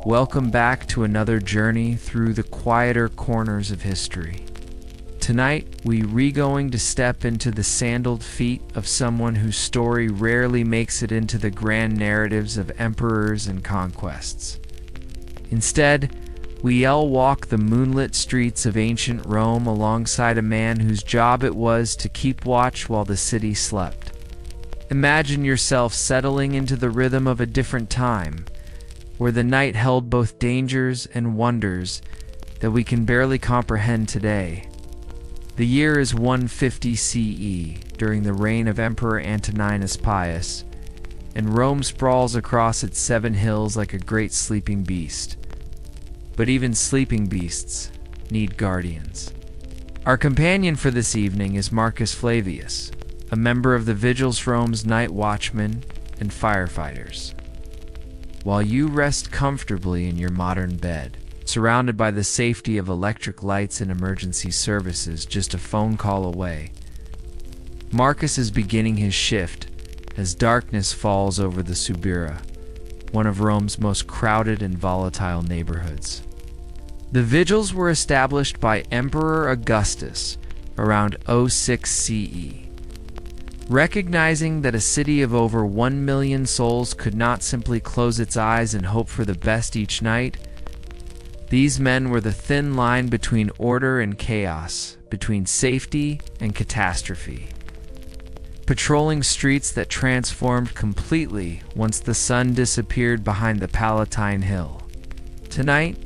Welcome back to another journey through the quieter corners of history. Tonight, we're going to step into the sandaled feet of someone whose story rarely makes it into the grand narratives of emperors and conquests. Instead, we'll walk the moonlit streets of ancient Rome alongside a man whose job it was to keep watch while the city slept. Imagine yourself settling into the rhythm of a different time, where the night held both dangers and wonders that we can barely comprehend today. The year is 150 CE, during the reign of Emperor Antoninus Pius, and Rome sprawls across its 7 hills like a great sleeping beast. But even sleeping beasts need guardians. Our companion for this evening is Marcus Flavius, a member of the Vigils Rome's night watchmen and firefighters. While you rest comfortably in your modern bed, surrounded by the safety of electric lights and emergency services just a phone call away, Marcus is beginning his shift as darkness falls over the Subura, one of Rome's most crowded and volatile neighborhoods. The Vigils were established by Emperor Augustus around 06 CE. Recognizing that a city of over 1 million souls could not simply close its eyes and hope for the best each night, these men were the thin line between order and chaos, between safety and catastrophe, patrolling streets that transformed completely once the sun disappeared behind the Palatine Hill. Tonight,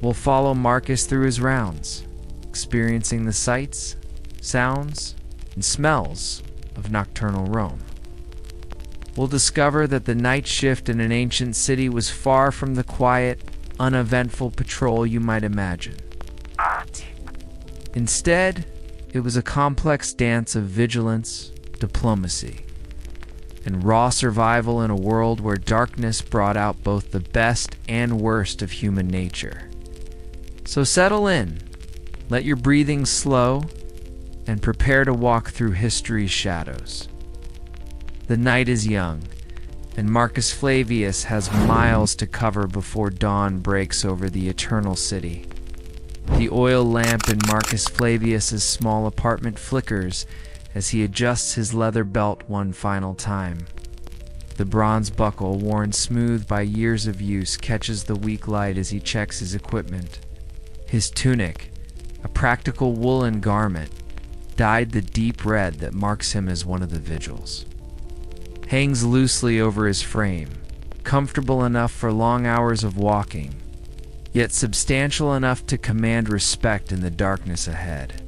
we'll follow Marcus through his rounds, experiencing the sights, sounds, and smells of nocturnal Rome. We'll discover that the night shift in an ancient city was far from the quiet, uneventful patrol you might imagine. Instead, it was a complex dance of vigilance, diplomacy, and raw survival in a world where darkness brought out both the best and worst of human nature. So settle in, let your breathing slow, and prepare to walk through history's shadows. The night is young, and Marcus Flavius has miles to cover before dawn breaks over the eternal city. The oil lamp in Marcus Flavius's small apartment flickers as he adjusts his leather belt one final time. The bronze buckle, worn smooth by years of use, catches the weak light as he checks his equipment. His tunic, a practical woolen garment, dyed the deep red that marks him as one of the Vigils, hangs loosely over his frame, comfortable enough for long hours of walking, yet substantial enough to command respect in the darkness ahead.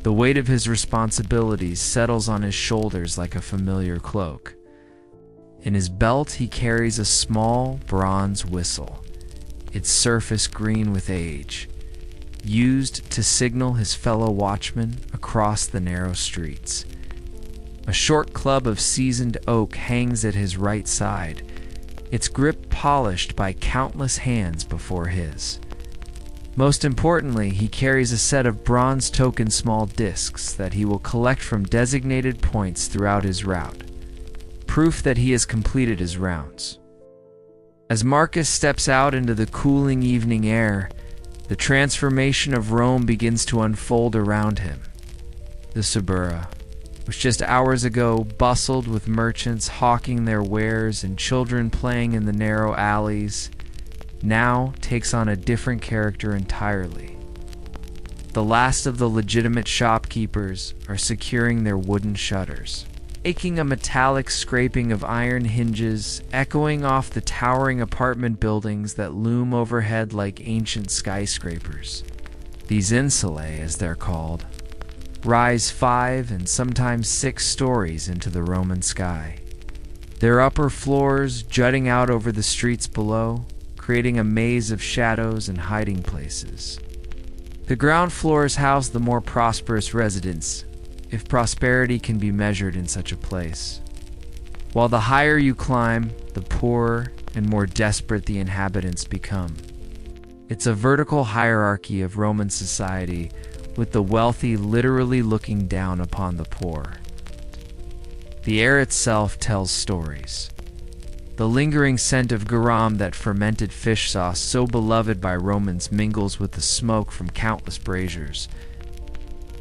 The weight of his responsibilities settles on his shoulders like a familiar cloak. In his belt he carries a small bronze whistle, its surface green with age, used to signal his fellow watchmen across the narrow streets. A short club of seasoned oak hangs at his right side, its grip polished by countless hands before his. Most importantly, he carries a set of bronze token small discs that he will collect from designated points throughout his route, proof that he has completed his rounds. As Marcus steps out into the cooling evening air, the transformation of Rome begins to unfold around him. The Subura, which just hours ago bustled with merchants hawking their wares and children playing in the narrow alleys, now takes on a different character entirely. The last of the legitimate shopkeepers are securing their wooden shutters, making a metallic scraping of iron hinges echoing off the towering apartment buildings that loom overhead like ancient skyscrapers. These insulae, as they're called, rise 5 and sometimes 6 stories into the Roman sky, their upper floors jutting out over the streets below, creating a maze of shadows and hiding places. The ground floors house the more prosperous residents, if prosperity can be measured in such a place. While the higher you climb, the poorer and more desperate the inhabitants become. It's a vertical hierarchy of Roman society, with the wealthy literally looking down upon the poor. The air itself tells stories. The lingering scent of garam, that fermented fish sauce so beloved by Romans, mingles with the smoke from countless braziers.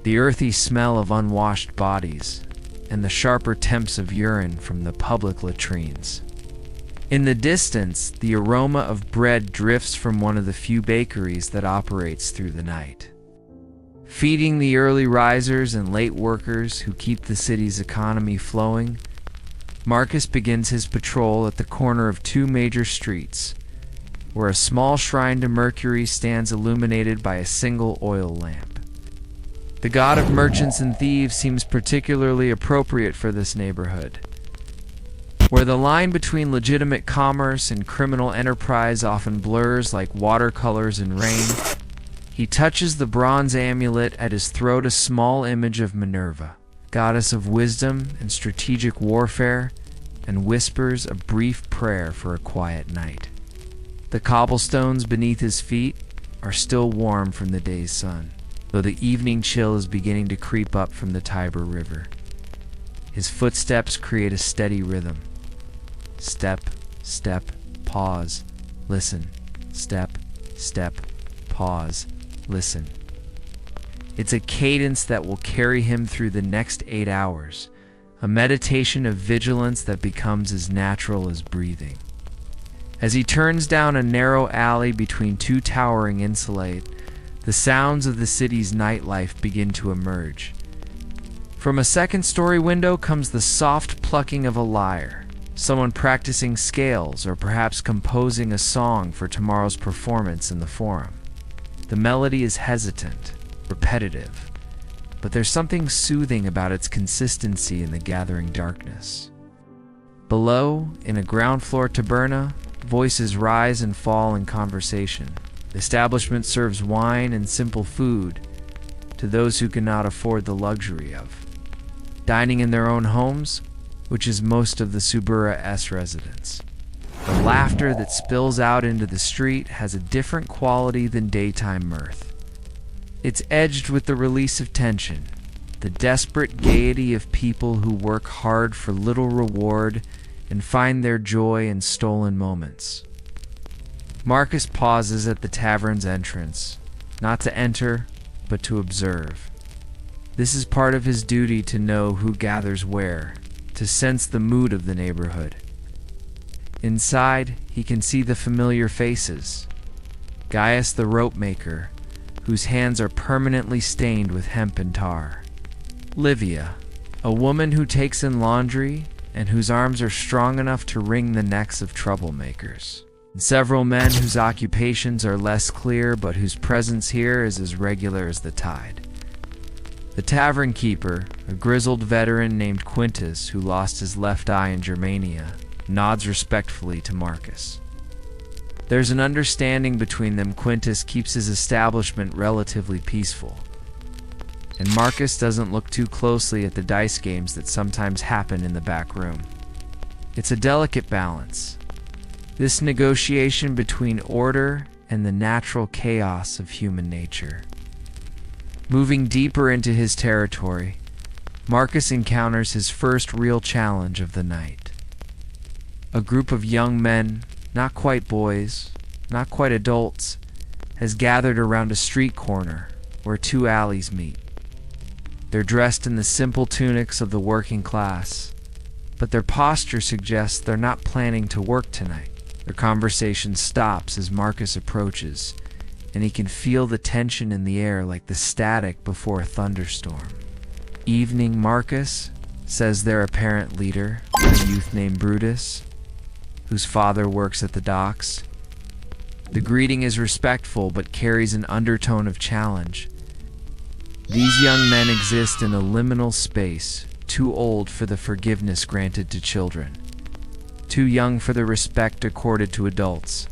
The earthy smell of unwashed bodies, and the sharper temps of urine from the public latrines. In the distance, the aroma of bread drifts from one of the few bakeries that operates through the night, feeding the early risers and late workers who keep the city's economy flowing. Marcus begins his patrol at the corner of two major streets, where a small shrine to Mercury stands illuminated by a single oil lamp. The god of merchants and thieves seems particularly appropriate for this neighborhood, where the line between legitimate commerce and criminal enterprise often blurs like watercolors in rain. He touches the bronze amulet at his throat, a small image of Minerva, goddess of wisdom and strategic warfare, and whispers a brief prayer for a quiet night. The cobblestones beneath his feet are still warm from the day's sun, though the evening chill is beginning to creep up from the Tiber River. His footsteps create a steady rhythm. Step, step, pause, listen. Step, step, pause, listen. It's a cadence that will carry him through the next 8 hours, a meditation of vigilance that becomes as natural as breathing. As he turns down a narrow alley between two towering insulates, the sounds of the city's nightlife begin to emerge. From a second-story window comes the soft plucking of a lyre, someone practicing scales or perhaps composing a song for tomorrow's performance in the forum. The melody is hesitant, repetitive, but there's something soothing about its consistency in the gathering darkness. Below, in a ground-floor taberna, voices rise and fall in conversation. The establishment serves wine and simple food to those who cannot afford the luxury of dining in their own homes, which is most of the Subura-S residents. The laughter that spills out into the street has a different quality than daytime mirth. It's edged with the release of tension, the desperate gaiety of people who work hard for little reward and find their joy in stolen moments. Marcus pauses at the tavern's entrance, not to enter, but to observe. This is part of his duty to know who gathers where, to sense the mood of the neighborhood. Inside, he can see the familiar faces. Gaius the rope maker, whose hands are permanently stained with hemp and tar. Livia, a woman who takes in laundry and whose arms are strong enough to wring the necks of troublemakers. And several men whose occupations are less clear but whose presence here is as regular as the tide. The tavern keeper, a grizzled veteran named Quintus who lost his left eye in Germania, nods respectfully to Marcus. There's an understanding between them. Quintus keeps his establishment relatively peaceful, and Marcus doesn't look too closely at the dice games that sometimes happen in the back room. It's a delicate balance, this negotiation between order and the natural chaos of human nature. Moving deeper into his territory, Marcus encounters his first real challenge of the night. A group of young men, not quite boys, not quite adults, has gathered around a street corner where two alleys meet. They're dressed in the simple tunics of the working class, but their posture suggests they're not planning to work tonight. Their conversation stops as Marcus approaches, and he can feel the tension in the air like the static before a thunderstorm. "Evening, Marcus," says their apparent leader, a youth named Brutus, whose father works at the docks. The greeting is respectful but carries an undertone of challenge. These young men exist in a liminal space, too old for the forgiveness granted to children, too young for the respect accorded to adults.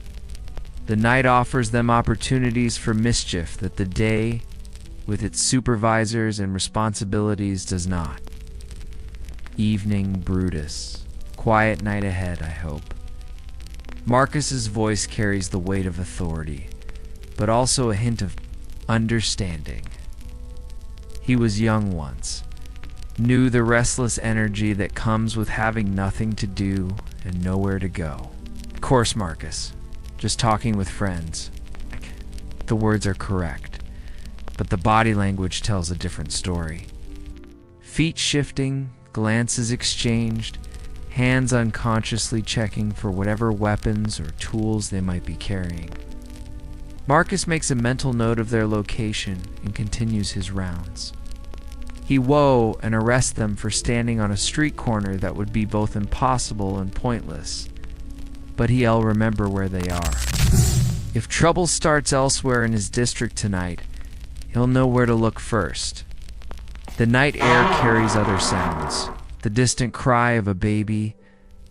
The night offers them opportunities for mischief that the day, with its supervisors and responsibilities, does not. Evening, Brutus. Quiet night ahead, I hope. Marcus's voice carries the weight of authority, but also a hint of understanding. He was young once, knew the restless energy that comes with having nothing to do and nowhere to go. Of course, Marcus. Just talking with friends. The words are correct, but the body language tells a different story. Feet shifting, glances exchanged, hands unconsciously checking for whatever weapons or tools they might be carrying. Marcus makes a mental note of their location and continues his rounds. He whoa and arrests them for standing on a street corner that would be both impossible and pointless, but he'll remember where they are. If trouble starts elsewhere in his district tonight, he'll know where to look first. The night air carries other sounds, the distant cry of a baby,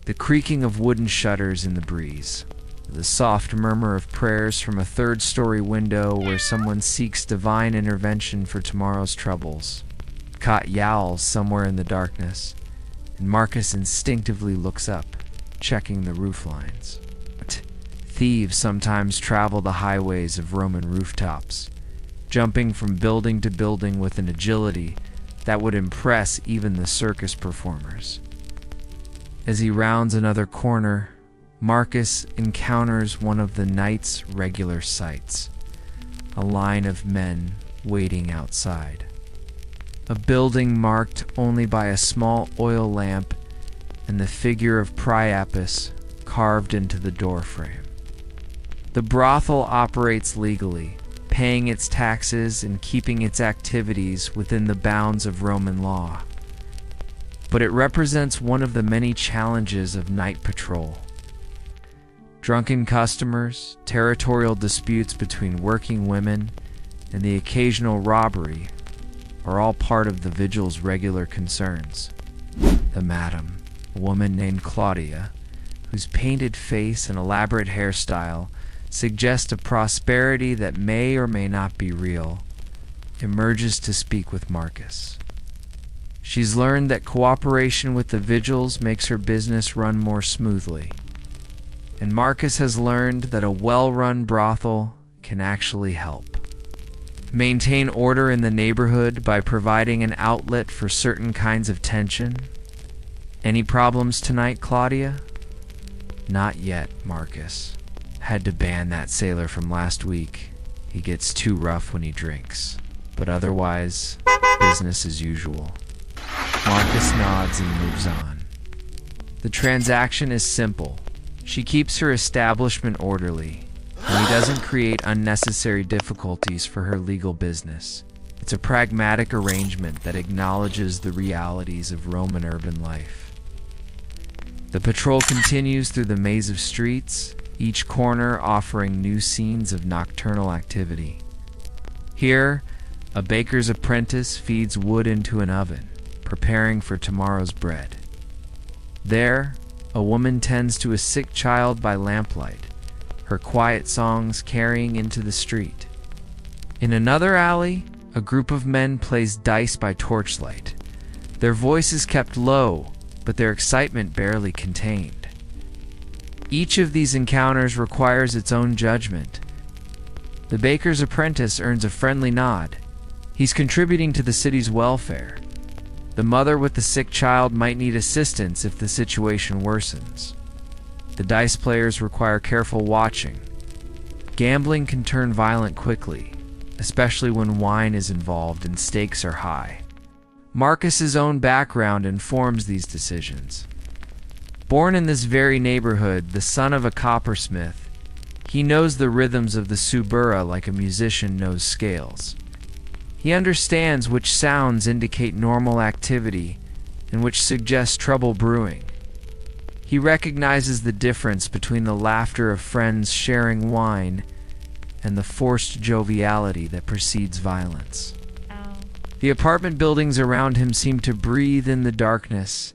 the creaking of wooden shutters in the breeze, the soft murmur of prayers from a third-story window where someone seeks divine intervention for tomorrow's troubles. Caught yowls somewhere in the darkness, and Marcus instinctively looks up, checking the roof lines. Thieves sometimes travel the highways of Roman rooftops, jumping from building to building with an agility that would impress even the circus performers. As he rounds another corner, Marcus encounters one of the night's regular sights, a line of men waiting outside. A building marked only by a small oil lamp and the figure of Priapus carved into the doorframe. The brothel operates legally, paying its taxes and keeping its activities within the bounds of Roman law. But it represents one of the many challenges of night patrol. Drunken customers, territorial disputes between working women, and the occasional robbery are all part of the vigil's regular concerns. The madam, a woman named Claudia, whose painted face and elaborate hairstyle suggest a prosperity that may or may not be real, emerges to speak with Marcus. She's learned that cooperation with the vigils makes her business run more smoothly, and Marcus has learned that a well-run brothel can actually help maintain order in the neighborhood by providing an outlet for certain kinds of tension. Any problems tonight, Claudia? Not yet, Marcus. Had to ban that sailor from last week. He gets too rough when he drinks. But otherwise, business as usual. Marcus nods and moves on. The transaction is simple. She keeps her establishment orderly, and he doesn't create unnecessary difficulties for her legal business. It's a pragmatic arrangement that acknowledges the realities of Roman urban life. The patrol continues through the maze of streets, each corner offering new scenes of nocturnal activity. Here, a baker's apprentice feeds wood into an oven, preparing for tomorrow's bread. There, a woman tends to a sick child by lamplight, her quiet songs carrying into the street. In another alley, a group of men plays dice by torchlight, their voices kept low, but their excitement barely contained. Each of these encounters requires its own judgment. The baker's apprentice earns a friendly nod. He's contributing to the city's welfare. The mother with the sick child might need assistance if the situation worsens. The dice players require careful watching. Gambling can turn violent quickly, especially when wine is involved and stakes are high. Marcus's own background informs these decisions. Born in this very neighborhood, the son of a coppersmith, he knows the rhythms of the subura like a musician knows scales. He understands which sounds indicate normal activity and which suggest trouble brewing. He recognizes the difference between the laughter of friends sharing wine and the forced joviality that precedes violence. The apartment buildings around him seem to breathe in the darkness,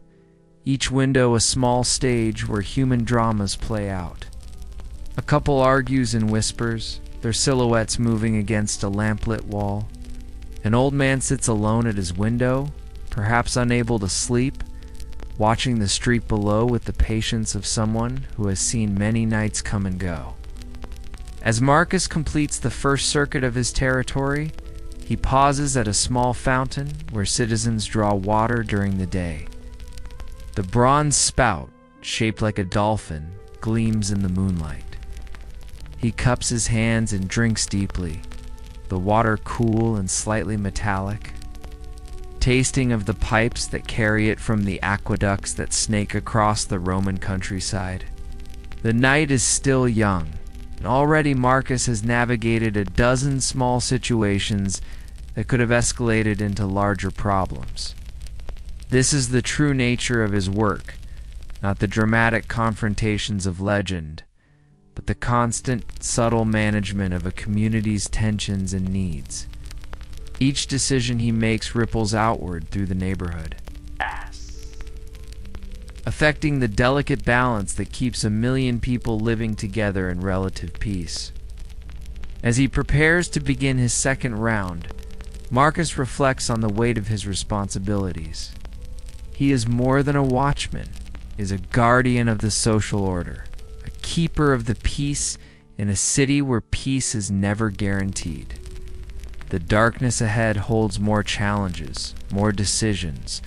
each window a small stage where human dramas play out. A couple argues in whispers, their silhouettes moving against a lamplit wall. An old man sits alone at his window, perhaps unable to sleep, watching the street below with the patience of someone who has seen many nights come and go. As Marcus completes the first circuit of his territory, he pauses at a small fountain where citizens draw water during the day. The bronze spout, shaped like a dolphin, gleams in the moonlight. He cups his hands and drinks deeply, the water cool and slightly metallic, tasting of the pipes that carry it from the aqueducts that snake across the Roman countryside. The night is still young, and already Marcus has navigated a dozen small situations that could have escalated into larger problems. This is the true nature of his work, not the dramatic confrontations of legend, but the constant, subtle management of a community's tensions and needs. Each decision he makes ripples outward through the neighborhood, affecting the delicate balance that keeps a million people living together in relative peace. As he prepares to begin his second round, Marcus reflects on the weight of his responsibilities. He is more than a watchman, he is a guardian of the social order, a keeper of the peace in a city where peace is never guaranteed. The darkness ahead holds more challenges, more decisions,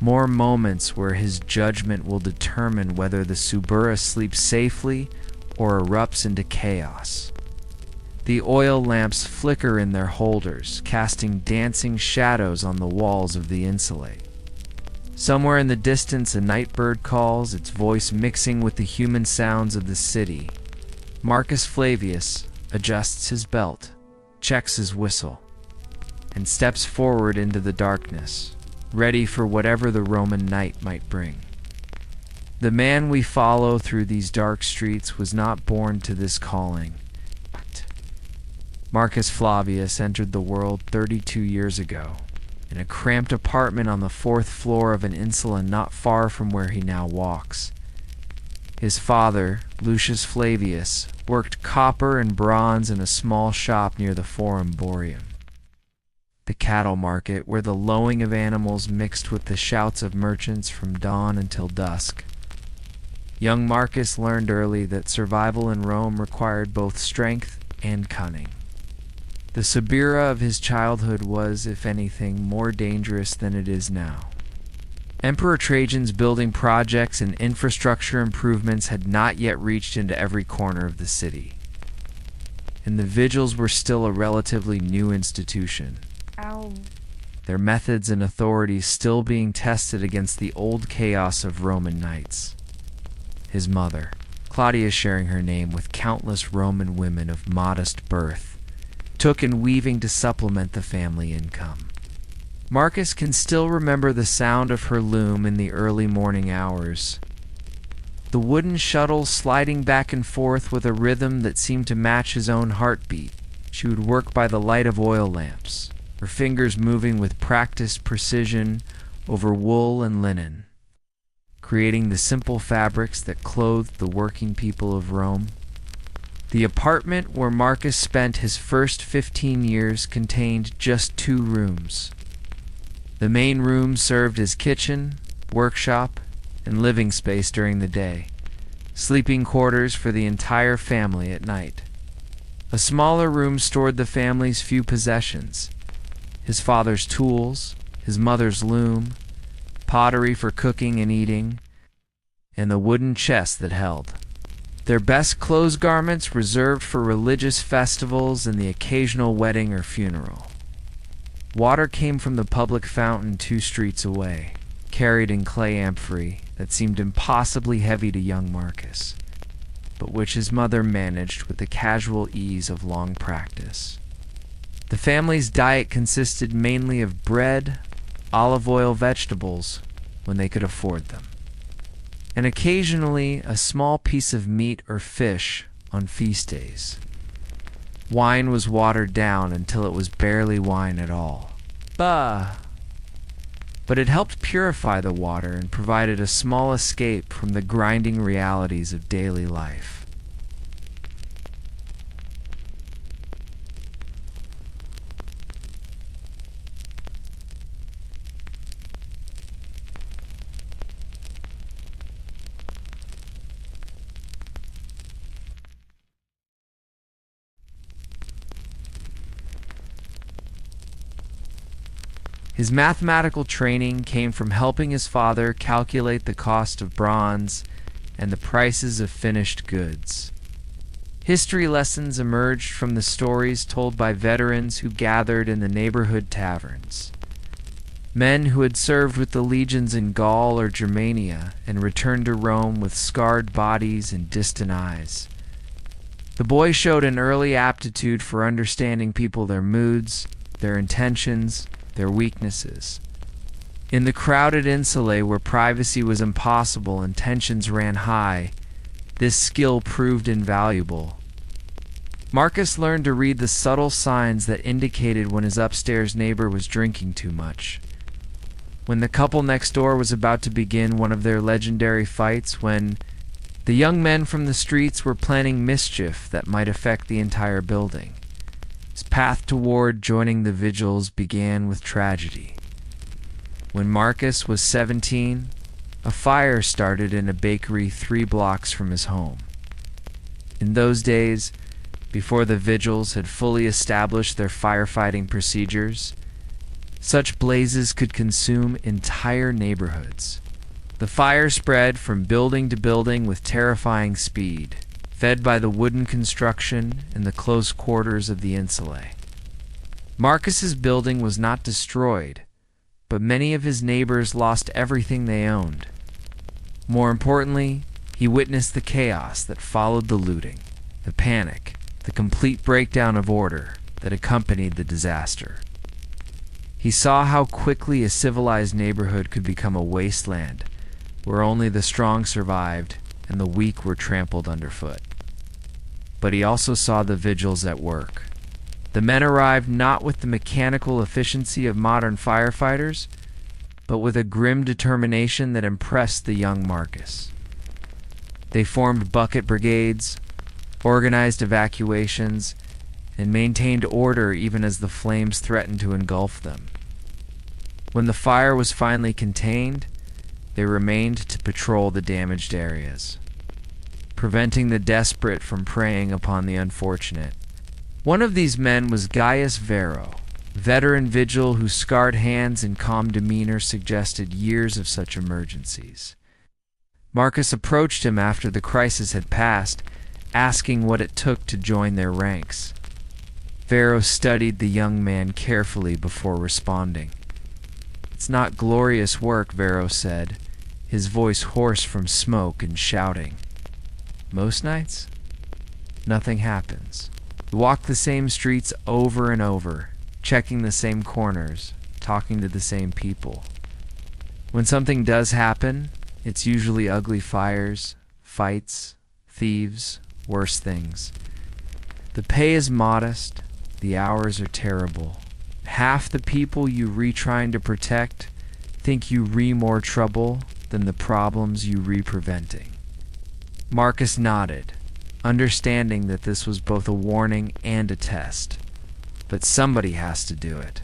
more moments where his judgment will determine whether the Subura sleeps safely or erupts into chaos. The oil lamps flicker in their holders, casting dancing shadows on the walls of the insulate. Somewhere in the distance, a night bird calls, its voice mixing with the human sounds of the city. Marcus Flavius adjusts his belt, checks his whistle, and steps forward into the darkness, ready for whatever the Roman night might bring. The man we follow through these dark streets was not born to this calling. Marcus Flavius entered the world 32 years ago, in a cramped apartment on the 4th floor of an insula not far from where he now walks. His father, Lucius Flavius, worked copper and bronze in a small shop near the Forum Boreum, the cattle market where the lowing of animals mixed with the shouts of merchants from dawn until dusk. Young Marcus learned early that survival in Rome required both strength and cunning. The Subura of his childhood was, if anything, more dangerous than it is now. Emperor Trajan's building projects and infrastructure improvements had not yet reached into every corner of the city, and the vigils were still a relatively new institution. Their methods and authorities still being tested against the old chaos of Roman knights. His mother, Claudia, sharing her name with countless Roman women of modest birth, took in weaving to supplement the family income. Marcus can still remember the sound of her loom in the early morning hours. The wooden shuttle sliding back and forth with a rhythm that seemed to match his own heartbeat. She would work by the light of oil lamps, her fingers moving with practiced precision over wool and linen, creating the simple fabrics that clothed the working people of Rome. The apartment where Marcus spent his first 15 years contained just 2 rooms. The main room served as kitchen, workshop, and living space during the day, sleeping quarters for the entire family at night. A smaller room stored the family's few possessions: his father's tools, his mother's loom, pottery for cooking and eating, and the wooden chest that held their best clothes garments reserved for religious festivals and the occasional wedding or funeral. Water came from the public fountain 2 streets away, carried in clay amphorae that seemed impossibly heavy to young Marcus, but which his mother managed with the casual ease of long practice. The family's diet consisted mainly of bread, olive oil, vegetables, when they could afford them, and occasionally a small piece of meat or fish on feast days. Wine was watered down until it was barely wine at all. But it helped purify the water and provided a small escape from the grinding realities of daily life. His mathematical training came from helping his father calculate the cost of bronze and the prices of finished goods. History lessons emerged from the stories told by veterans who gathered in the neighborhood taverns. Men who had served with the legions in Gaul or Germania and returned to Rome with scarred bodies and distant eyes. The boy showed an early aptitude for understanding people, their moods, their intentions, their weaknesses. In the crowded insulae where privacy was impossible and tensions ran high, this skill proved invaluable. Marcus learned to read the subtle signs that indicated when his upstairs neighbor was drinking too much. When the couple next door was about to begin one of their legendary fights, when the young men from the streets were planning mischief that might affect the entire building. His path toward joining the vigils began with tragedy. When Marcus was 17, a fire started in a bakery 3 blocks from his home. In those days, before the vigils had fully established their firefighting procedures, such blazes could consume entire neighborhoods. The fire spread from building to building with terrifying speed, fed by the wooden construction and the close quarters of the insulae. Marcus's building was not destroyed, but many of his neighbors lost everything they owned. More importantly, he witnessed the chaos that followed the looting, the panic, the complete breakdown of order that accompanied the disaster. He saw how quickly a civilized neighborhood could become a wasteland where only the strong survived and the weak were trampled underfoot. But he also saw the vigils at work. The men arrived not with the mechanical efficiency of modern firefighters, but with a grim determination that impressed the young Marcus. They formed bucket brigades, organized evacuations, and maintained order even as the flames threatened to engulf them. When the fire was finally contained, they remained to patrol the damaged areas, preventing the desperate from preying upon the unfortunate. One of these men was Gaius Varro, veteran vigil whose scarred hands and calm demeanor suggested years of such emergencies. Marcus approached him after the crisis had passed, asking what it took to join their ranks. Varro studied the young man carefully before responding. "It's not glorious work," Varro said, his voice hoarse from smoke and shouting. "Most nights, nothing happens. We walk the same streets over and over, checking the same corners, talking to the same people. When something does happen, it's usually ugly fires, fights, thieves, worse things. The pay is modest, the hours are terrible. Half the people you trying to protect think you more trouble than the problems you preventing." Marcus nodded, understanding that this was both a warning and a test. But somebody has to do it.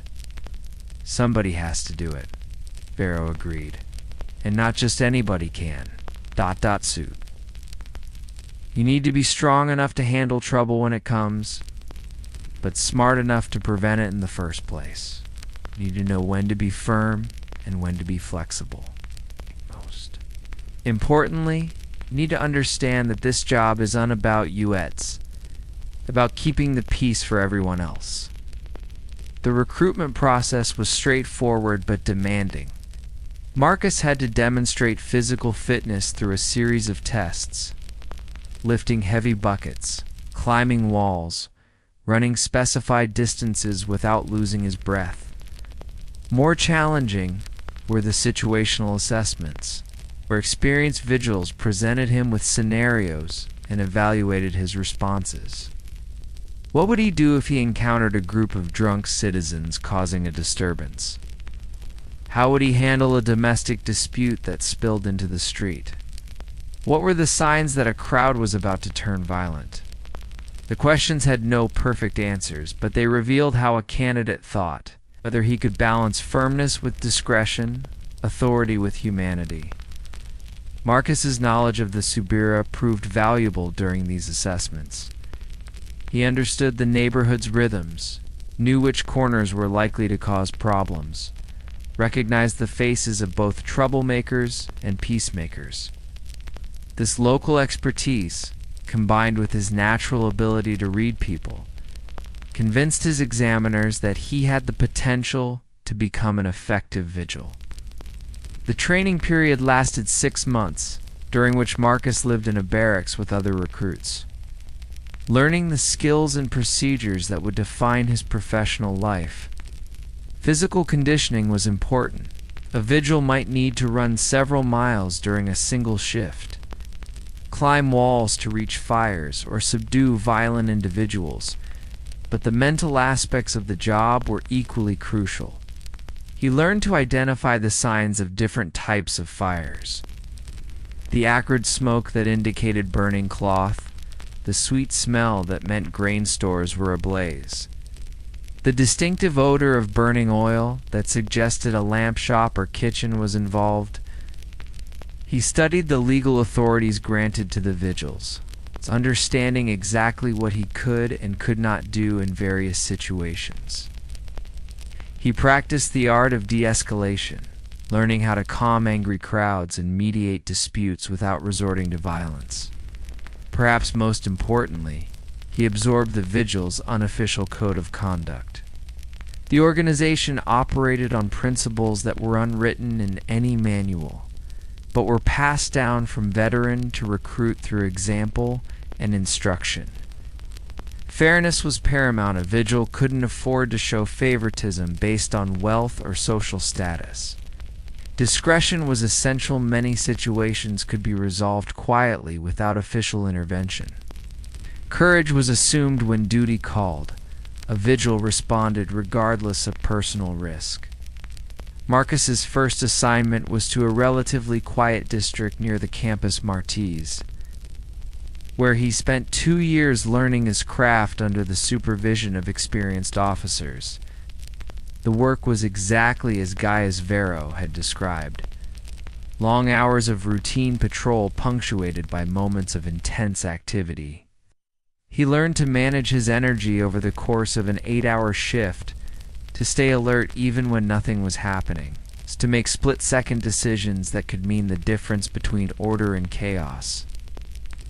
Somebody has to do it, Varro agreed. And not just anybody can. ... suit. You need to be strong enough to handle trouble when it comes, but smart enough to prevent it in the first place. You need to know when to be firm and when to be flexible. Most importantly, you need to understand that this job is about about keeping the peace for everyone else. The recruitment process was straightforward but demanding. Marcus had to demonstrate physical fitness through a series of tests: lifting heavy buckets, climbing walls, running specified distances without losing his breath. More challenging were the situational assessments, where experienced vigils presented him with scenarios and evaluated his responses. What would he do if he encountered a group of drunk citizens causing a disturbance? How would he handle a domestic dispute that spilled into the street? What were the signs that a crowd was about to turn violent? The questions had no perfect answers, but they revealed how a candidate thought, whether he could balance firmness with discretion, authority with humanity. Marcus's knowledge of the Subira proved valuable during these assessments. He understood the neighborhood's rhythms, knew which corners were likely to cause problems, recognized the faces of both troublemakers and peacemakers. This local expertise, combined with his natural ability to read people, convinced his examiners that he had the potential to become an effective vigil. The training period lasted 6 months, during which Marcus lived in a barracks with other recruits. Learning the skills and procedures that would define his professional life. Physical conditioning was important. A vigil might need to run several miles during a single shift, climb walls to reach fires, or subdue violent individuals, but the mental aspects of the job were equally crucial. He learned to identify the signs of different types of fires. The acrid smoke that indicated burning cloth, the sweet smell that meant grain stores were ablaze, the distinctive odor of burning oil that suggested a lamp shop or kitchen was involved. He studied the legal authorities granted to the vigils, understanding exactly what he could and could not do in various situations. He practiced the art of de-escalation, learning how to calm angry crowds and mediate disputes without resorting to violence. Perhaps most importantly, he absorbed the vigil's unofficial code of conduct. The organization operated on principles that were unwritten in any manual, but were passed down from veteran to recruit through example and instruction. Fairness was paramount. A vigil couldn't afford to show favoritism based on wealth or social status. Discretion was essential. Many situations could be resolved quietly without official intervention. Courage was assumed when duty called. A vigil responded regardless of personal risk. Marcus's first assignment was to a relatively quiet district near the campus Martise, where he spent 2 years learning his craft under the supervision of experienced officers. The work was exactly as Gaius Vero had described. Long hours of routine patrol punctuated by moments of intense activity. He learned to manage his energy over the course of an 8-hour shift, to stay alert even when nothing was happening, to make split-second decisions that could mean the difference between order and chaos.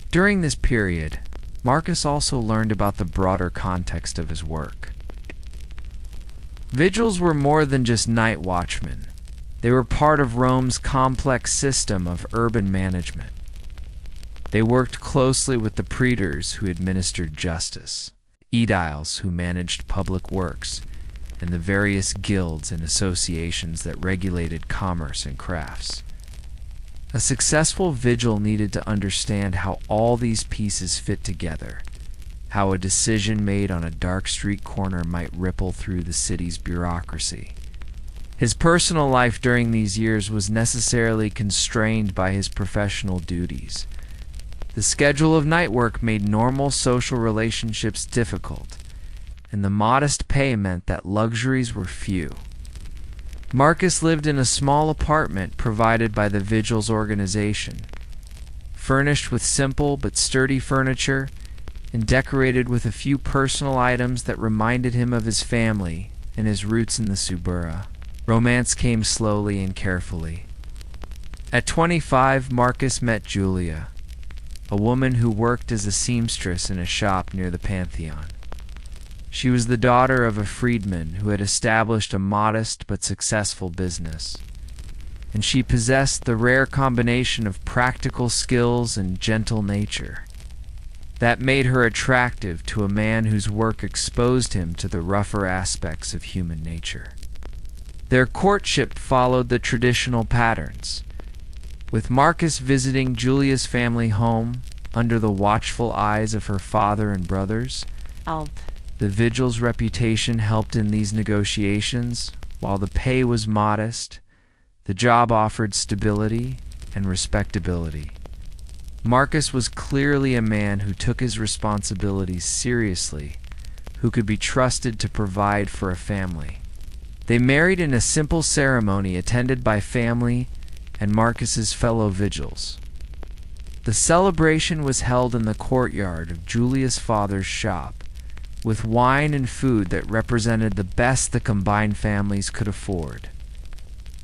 During this period, Marcus also learned about the broader context of his work. Vigils were more than just night watchmen. They were part of Rome's complex system of urban management. They worked closely with the praetors who administered justice, aediles who managed public works, and the various guilds and associations that regulated commerce and crafts. A successful vigil needed to understand how all these pieces fit together, how a decision made on a dark street corner might ripple through the city's bureaucracy. His personal life during these years was necessarily constrained by his professional duties. The schedule of night work made normal social relationships difficult, and the modest pay meant that luxuries were few. Marcus lived in a small apartment provided by the vigil's organization, furnished with simple but sturdy furniture and decorated with a few personal items that reminded him of his family and his roots in the Subura. Romance came slowly and carefully. At 25, Marcus met Julia, a woman who worked as a seamstress in a shop near the Pantheon. She was the daughter of a freedman who had established a modest but successful business, and she possessed the rare combination of practical skills and gentle nature that made her attractive to a man whose work exposed him to the rougher aspects of human nature. Their courtship followed the traditional patterns, with Marcus visiting Julia's family home under the watchful eyes of her father and brothers. The vigil's reputation helped in these negotiations. While the pay was modest, the job offered stability and respectability. Marcus was clearly a man who took his responsibilities seriously, who could be trusted to provide for a family. They married in a simple ceremony attended by family and Marcus's fellow vigils. The celebration was held in the courtyard of Julia's father's shop, with wine and food that represented the best the combined families could afford.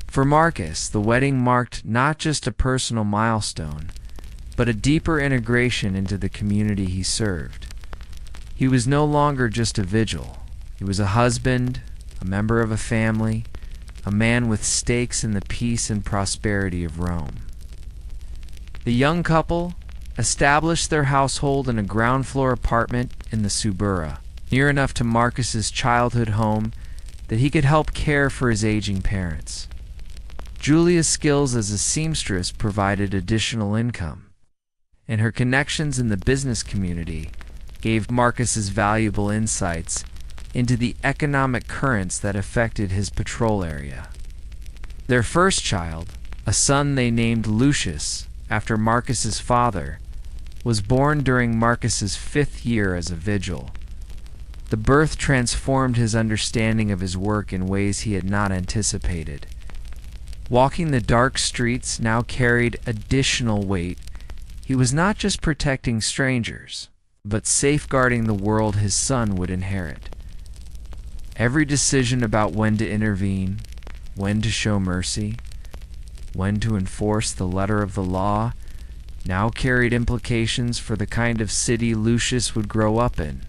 For Marcus, the wedding marked not just a personal milestone, but a deeper integration into the community he served. He was no longer just a vigil. He was a husband, a member of a family, a man with stakes in the peace and prosperity of Rome. The young couple established their household in a ground-floor apartment in the Suburra, near enough to Marcus's childhood home that he could help care for his aging parents. Julia's skills as a seamstress provided additional income, and her connections in the business community gave Marcus's valuable insights into the economic currents that affected his patrol area. Their first child, a son they named Lucius after Marcus's father, was born during Marcus's 5th year as a vigil. The birth transformed his understanding of his work in ways he had not anticipated. Walking the dark streets now carried additional weight. He was not just protecting strangers, but safeguarding the world his son would inherit. Every decision about when to intervene, when to show mercy, when to enforce the letter of the law, now carried implications for the kind of city Lucius would grow up in.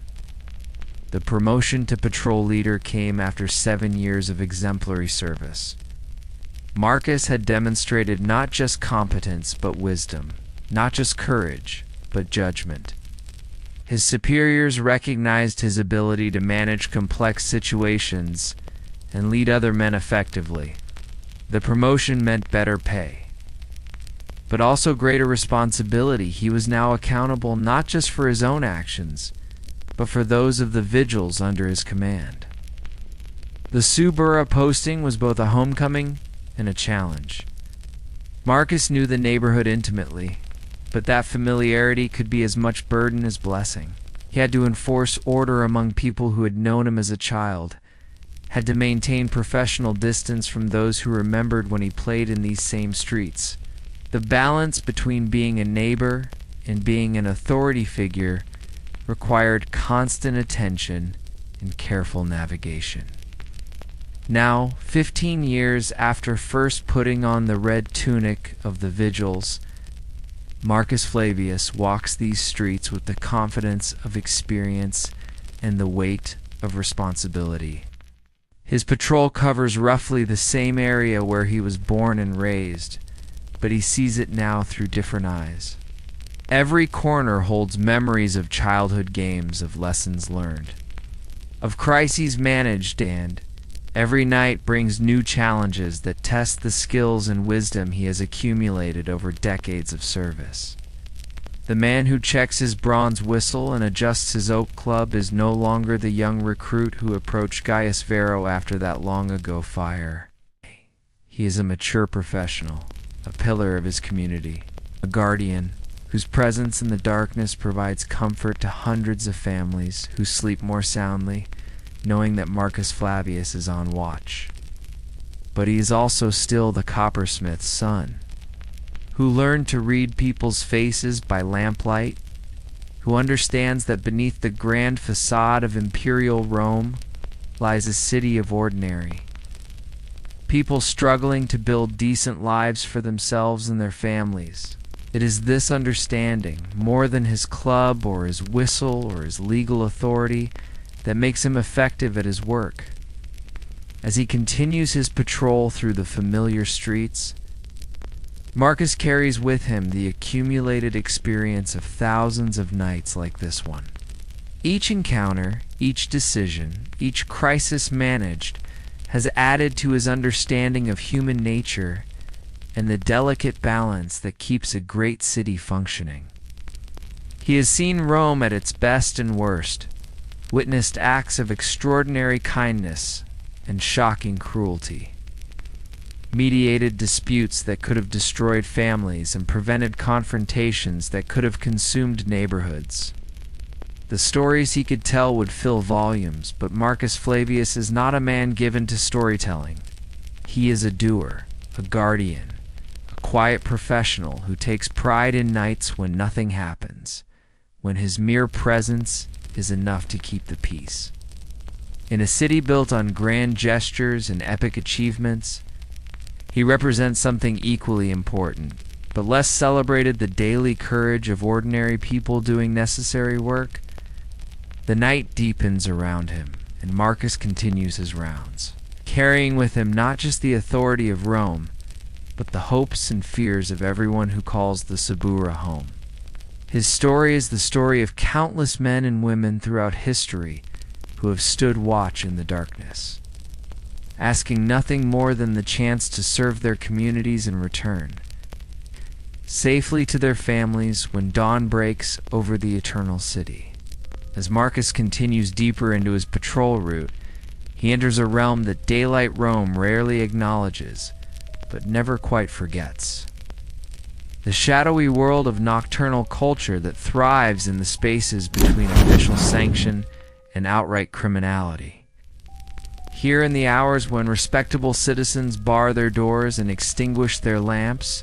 The promotion to patrol leader came after 7 years of exemplary service. Marcus had demonstrated not just competence but wisdom, not just courage but judgment. His superiors recognized his ability to manage complex situations and lead other men effectively. The promotion meant better pay, but also greater responsibility. He was now accountable not just for his own actions, but for those of the vigils under his command. The Suburra posting was both a homecoming and a challenge. Marcus knew the neighborhood intimately, but that familiarity could be as much burden as blessing. He had to enforce order among people who had known him as a child, had to maintain professional distance from those who remembered when he played in these same streets. The balance between being a neighbor and being an authority figure required constant attention and careful navigation. Now, 15 years after first putting on the red tunic of the vigils, Marcus Flavius walks these streets with the confidence of experience and the weight of responsibility. His patrol covers roughly the same area where he was born and raised, but he sees it now through different eyes. Every corner holds memories of childhood games, of lessons learned, of crises managed, and every night brings new challenges that test the skills and wisdom he has accumulated over decades of service. The man who checks his bronze whistle and adjusts his oak club is no longer the young recruit who approached Gaius Vero after that long-ago fire. He is a mature professional, a pillar of his community, a guardian whose presence in the darkness provides comfort to hundreds of families who sleep more soundly, knowing that Marcus Flavius is on watch. But he is also still the coppersmith's son, who learned to read people's faces by lamplight, who understands that beneath the grand facade of imperial Rome lies a city of ordinary, people struggling to build decent lives for themselves and their families. It is this understanding, more than his club or his whistle or his legal authority, that makes him effective at his work. As he continues his patrol through the familiar streets, Marcus carries with him the accumulated experience of thousands of nights like this one. Each encounter, each decision, each crisis managed has added to his understanding of human nature and the delicate balance that keeps a great city functioning. He has seen Rome at its best and worst, witnessed acts of extraordinary kindness and shocking cruelty, mediated disputes that could have destroyed families and prevented confrontations that could have consumed neighborhoods. The stories he could tell would fill volumes, but Marcus Flavius is not a man given to storytelling. He is a doer, a guardian, a quiet professional who takes pride in nights when nothing happens, when his mere presence is enough to keep the peace. In a city built on grand gestures and epic achievements, he represents something equally important: but less celebrated the daily courage of ordinary people doing necessary work. The night deepens around him, and Marcus continues his rounds, carrying with him not just the authority of Rome, but the hopes and fears of everyone who calls the Suburra home. His story is the story of countless men and women throughout history who have stood watch in the darkness, asking nothing more than the chance to serve their communities and return safely to their families when dawn breaks over the eternal city. As Marcus continues deeper into his patrol route, he enters a realm that daylight Rome rarely acknowledges, but never quite forgets. The shadowy world of nocturnal culture that thrives in the spaces between official sanction and outright criminality. Here in the hours when respectable citizens bar their doors and extinguish their lamps,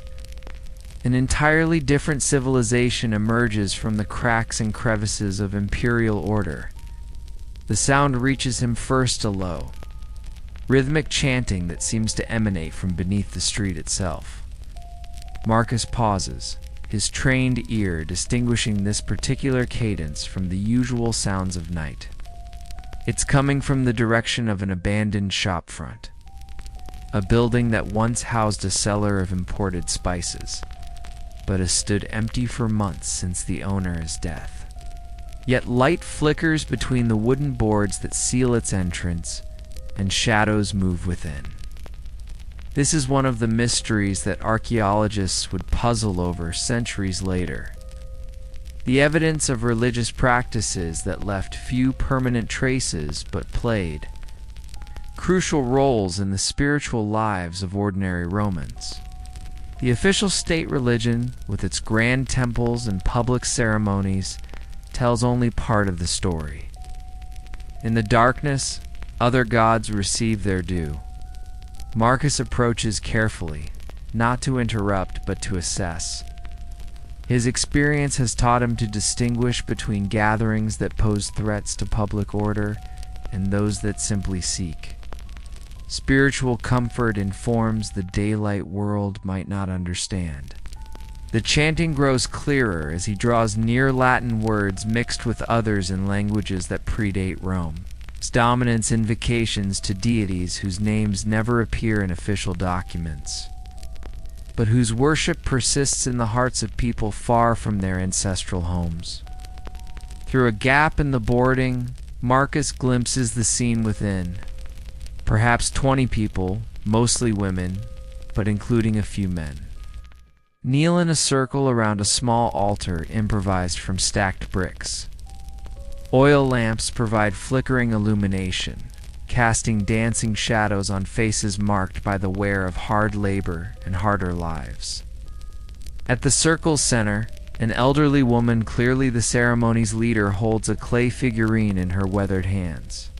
an entirely different civilization emerges from the cracks and crevices of imperial order. The sound reaches him first a low, rhythmic chanting that seems to emanate from beneath the street itself. Marcus pauses, his trained ear distinguishing this particular cadence from the usual sounds of night. It's coming from the direction of an abandoned shopfront, a building that once housed a cellar of imported spices, but has stood empty for months since the owner's death. Yet light flickers between the wooden boards that seal its entrance, and shadows move within. This is one of the mysteries that archaeologists would puzzle over centuries later. The evidence of religious practices that left few permanent traces but played crucial roles in the spiritual lives of ordinary Romans. The official state religion, with its grand temples and public ceremonies, tells only part of the story. In the darkness, other gods receive their due. Marcus approaches carefully, not to interrupt but to assess. His experience has taught him to distinguish between gatherings that pose threats to public order and those that simply seek spiritual comfort in forms the daylight world might not understand. The chanting grows clearer as he draws near Latin words mixed with others in languages that predate Rome. Its dominance invocations to deities whose names never appear in official documents, but whose worship persists in the hearts of people far from their ancestral homes. Through a gap in the boarding, Marcus glimpses the scene within. Perhaps 20 people, mostly women, but including a few men, kneel in a circle around a small altar improvised from stacked bricks. Oil lamps provide flickering illumination, casting dancing shadows on faces marked by the wear of hard labor and harder lives. At the circle's center, an elderly woman, clearly the ceremony's leader, holds a clay figurine in her weathered hands.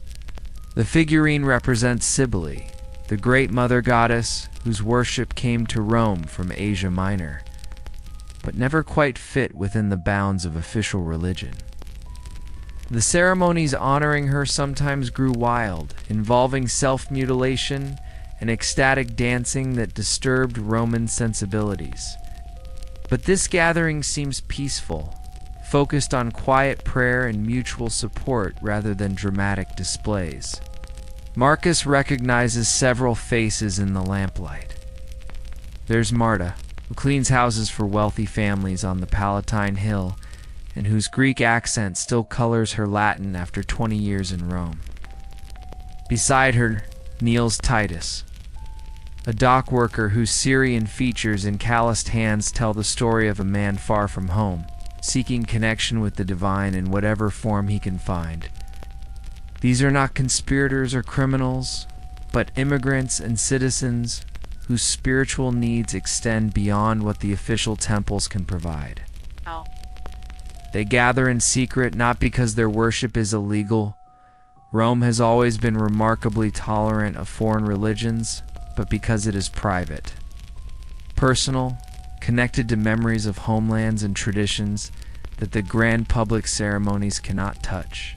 The figurine represents Cybele, the great mother goddess whose worship came to Rome from Asia Minor, but never quite fit within the bounds of official religion. The ceremonies honoring her sometimes grew wild, involving self-mutilation and ecstatic dancing that disturbed Roman sensibilities. But this gathering seems peaceful, focused on quiet prayer and mutual support rather than dramatic displays. Marcus recognizes several faces in the lamplight. There's Marta, who cleans houses for wealthy families on the Palatine Hill, and whose Greek accent still colors her Latin after 20 years in Rome. Beside her kneels Titus, a dock worker whose Syrian features and calloused hands tell the story of a man far from home, seeking connection with the divine in whatever form he can find. These are not conspirators or criminals, but immigrants and citizens whose spiritual needs extend beyond what the official temples can provide. Oh. They gather in secret not because their worship is illegal. Rome has always been remarkably tolerant of foreign religions, but because it is private, personal, connected to memories of homelands and traditions that the grand public ceremonies cannot touch.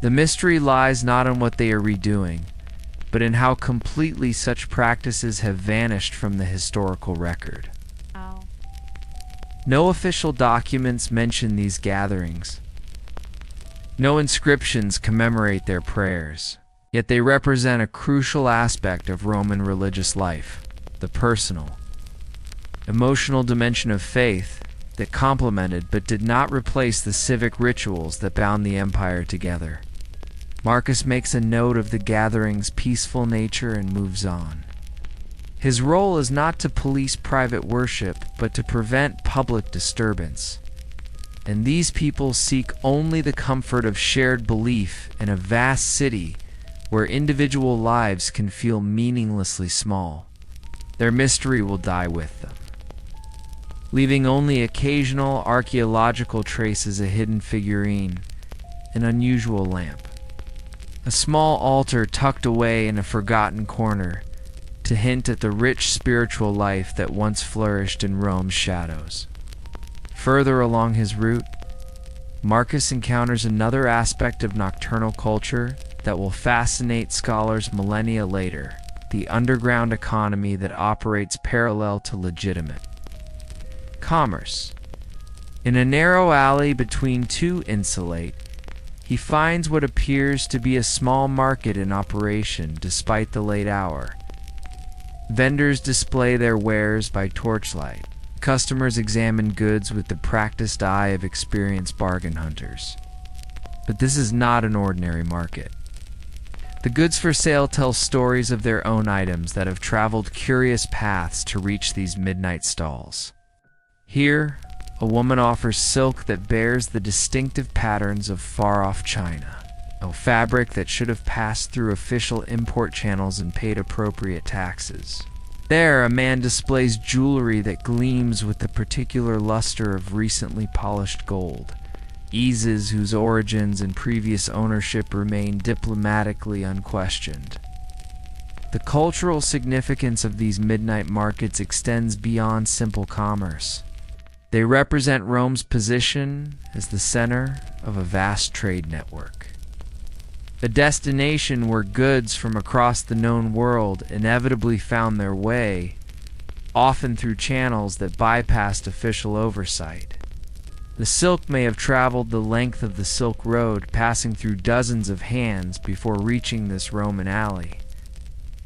The mystery lies not in what they are redoing, but in how completely such practices have vanished from the historical record. Oh. No official documents mention these gatherings. No inscriptions commemorate their prayers, yet they represent a crucial aspect of Roman religious life, the personal, emotional dimension of faith that complemented but did not replace the civic rituals that bound the empire together. Marcus makes a note of the gathering's peaceful nature and moves on. His role is not to police private worship, but to prevent public disturbance. And these people seek only the comfort of shared belief in a vast city where individual lives can feel meaninglessly small. Their mystery will die with them, leaving only occasional archaeological traces: a hidden figurine, an unusual lamp, a small altar tucked away in a forgotten corner to hint at the rich spiritual life that once flourished in Rome's shadows. Further along his route, Marcus encounters another aspect of nocturnal culture that will fascinate scholars millennia later: the underground economy that operates parallel to legitimate commerce. In a narrow alley between two insulate, he finds what appears to be a small market in operation despite the late hour. Vendors display their wares by torchlight. Customers examine goods with the practiced eye of experienced bargain hunters. But this is not an ordinary market. The goods for sale tell stories of their own items that have traveled curious paths to reach these midnight stalls. Here, a woman offers silk that bears the distinctive patterns of far-off China, a fabric that should have passed through official import channels and paid appropriate taxes. There, a man displays jewelry that gleams with the particular luster of recently polished gold, eases whose origins and previous ownership remain diplomatically unquestioned. The cultural significance of these midnight markets extends beyond simple commerce. They represent Rome's position as the center of a vast trade network, a destination where goods from across the known world inevitably found their way, often through channels that bypassed official oversight. The silk may have traveled the length of the Silk Road, passing through dozens of hands before reaching this Roman alley.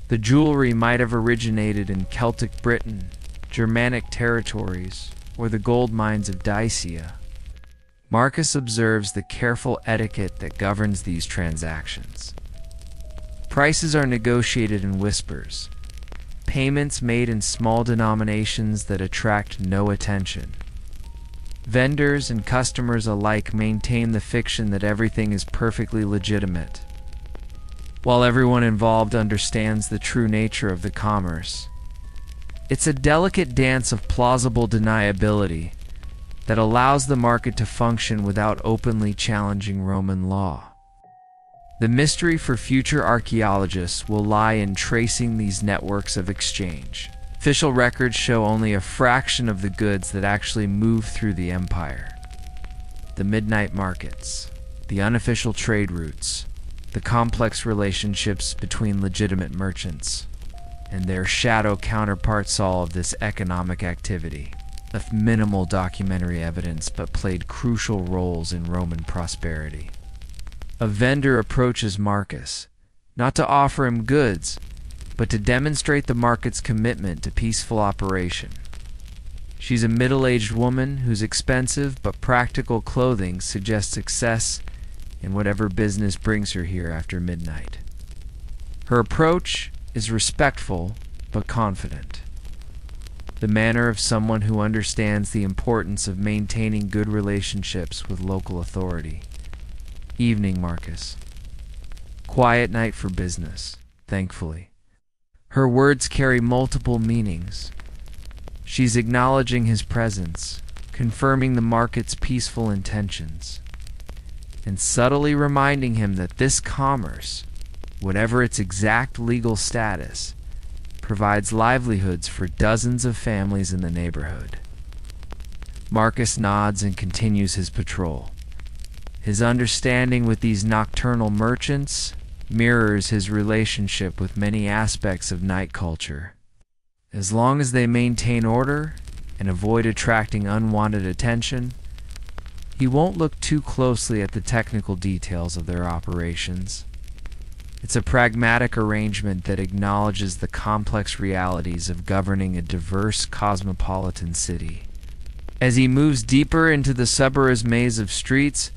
The jewelry might have originated in Celtic Britain, Germanic territories, or the gold mines of Dacia. Marcus observes the careful etiquette that governs these transactions. Prices are negotiated in whispers, payments made in small denominations that attract no attention. Vendors and customers alike maintain the fiction that everything is perfectly legitimate, while everyone involved understands the true nature of the commerce. It's a delicate dance of plausible deniability that allows the market to function without openly challenging Roman law. The mystery for future archaeologists will lie in tracing these networks of exchange. Official records show only a fraction of the goods that actually move through the empire. The midnight markets, the unofficial trade routes, the complex relationships between legitimate merchants, and their shadow counterparts all of this economic activity left minimal documentary evidence but played crucial roles in Roman prosperity. A vendor approaches Marcus, not to offer him goods, but to demonstrate the market's commitment to peaceful operation. She's a middle-aged woman whose expensive but practical clothing suggests success in whatever business brings her here after midnight. Her approach is respectful but confident, the manner of someone who understands the importance of maintaining good relationships with local authority. Evening, Marcus. Quiet night for business, thankfully. Her words carry multiple meanings. She's acknowledging his presence, confirming the market's peaceful intentions, and subtly reminding him that this commerce, whatever its exact legal status, provides livelihoods for dozens of families in the neighborhood. Marcus nods and continues his patrol. His understanding with these nocturnal merchants mirrors his relationship with many aspects of night culture. As long as they maintain order, and avoid attracting unwanted attention, he won't look too closely at the technical details of their operations. It's a pragmatic arrangement that acknowledges the complex realities of governing a diverse cosmopolitan city. As he moves deeper into the suburb's maze of streets,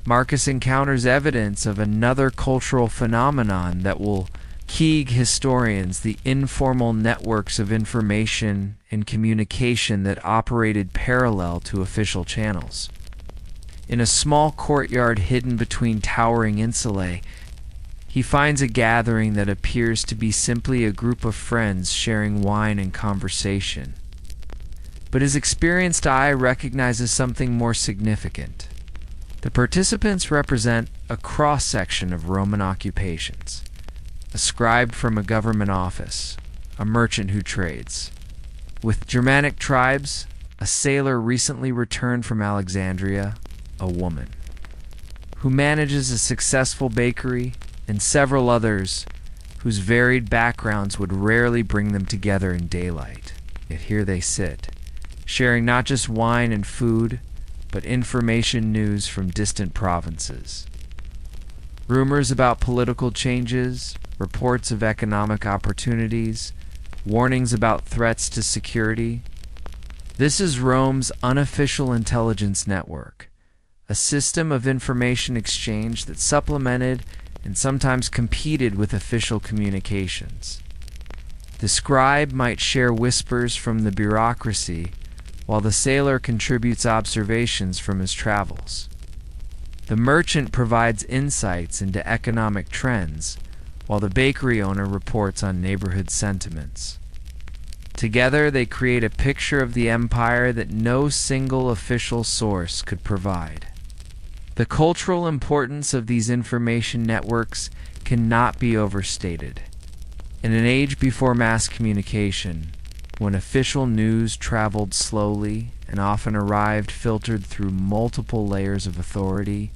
Marcus encounters evidence of another cultural phenomenon that will key historians: the informal networks of information and communication that operated parallel to official channels. In a small courtyard hidden between towering insulae, he finds a gathering that appears to be simply a group of friends sharing wine and conversation. But his experienced eye recognizes something more significant. The participants represent a cross-section of Roman occupations: a scribe from a government office, a merchant who trades. With Germanic tribes, a sailor recently returned from Alexandria, a woman who manages a successful bakery, and several others whose varied backgrounds would rarely bring them together in daylight. Yet here they sit, sharing not just wine and food, but information news from distant provinces. Rumors about political changes, reports of economic opportunities, warnings about threats to security. This is Rome's unofficial intelligence network, a system of information exchange that supplemented and sometimes competed with official communications. The scribe might share whispers from the bureaucracy, while the sailor contributes observations from his travels. The merchant provides insights into economic trends, while the bakery owner reports on neighborhood sentiments. Together, they create a picture of the empire that no single official source could provide. The cultural importance of these information networks cannot be overstated. In an age before mass communication, when official news traveled slowly and often arrived filtered through multiple layers of authority,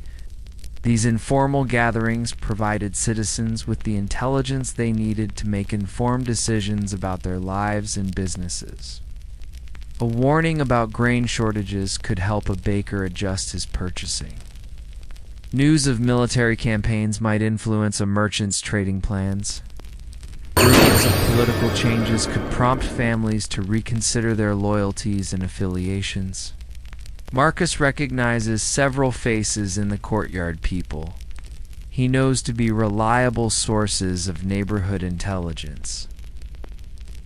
these informal gatherings provided citizens with the intelligence they needed to make informed decisions about their lives and businesses. A warning about grain shortages could help a baker adjust his purchasing. News of military campaigns might influence a merchant's trading plans. Rumors of political changes could prompt families to reconsider their loyalties and affiliations. Marcus recognizes several faces in the courtyard people he knows to be reliable sources of neighborhood intelligence.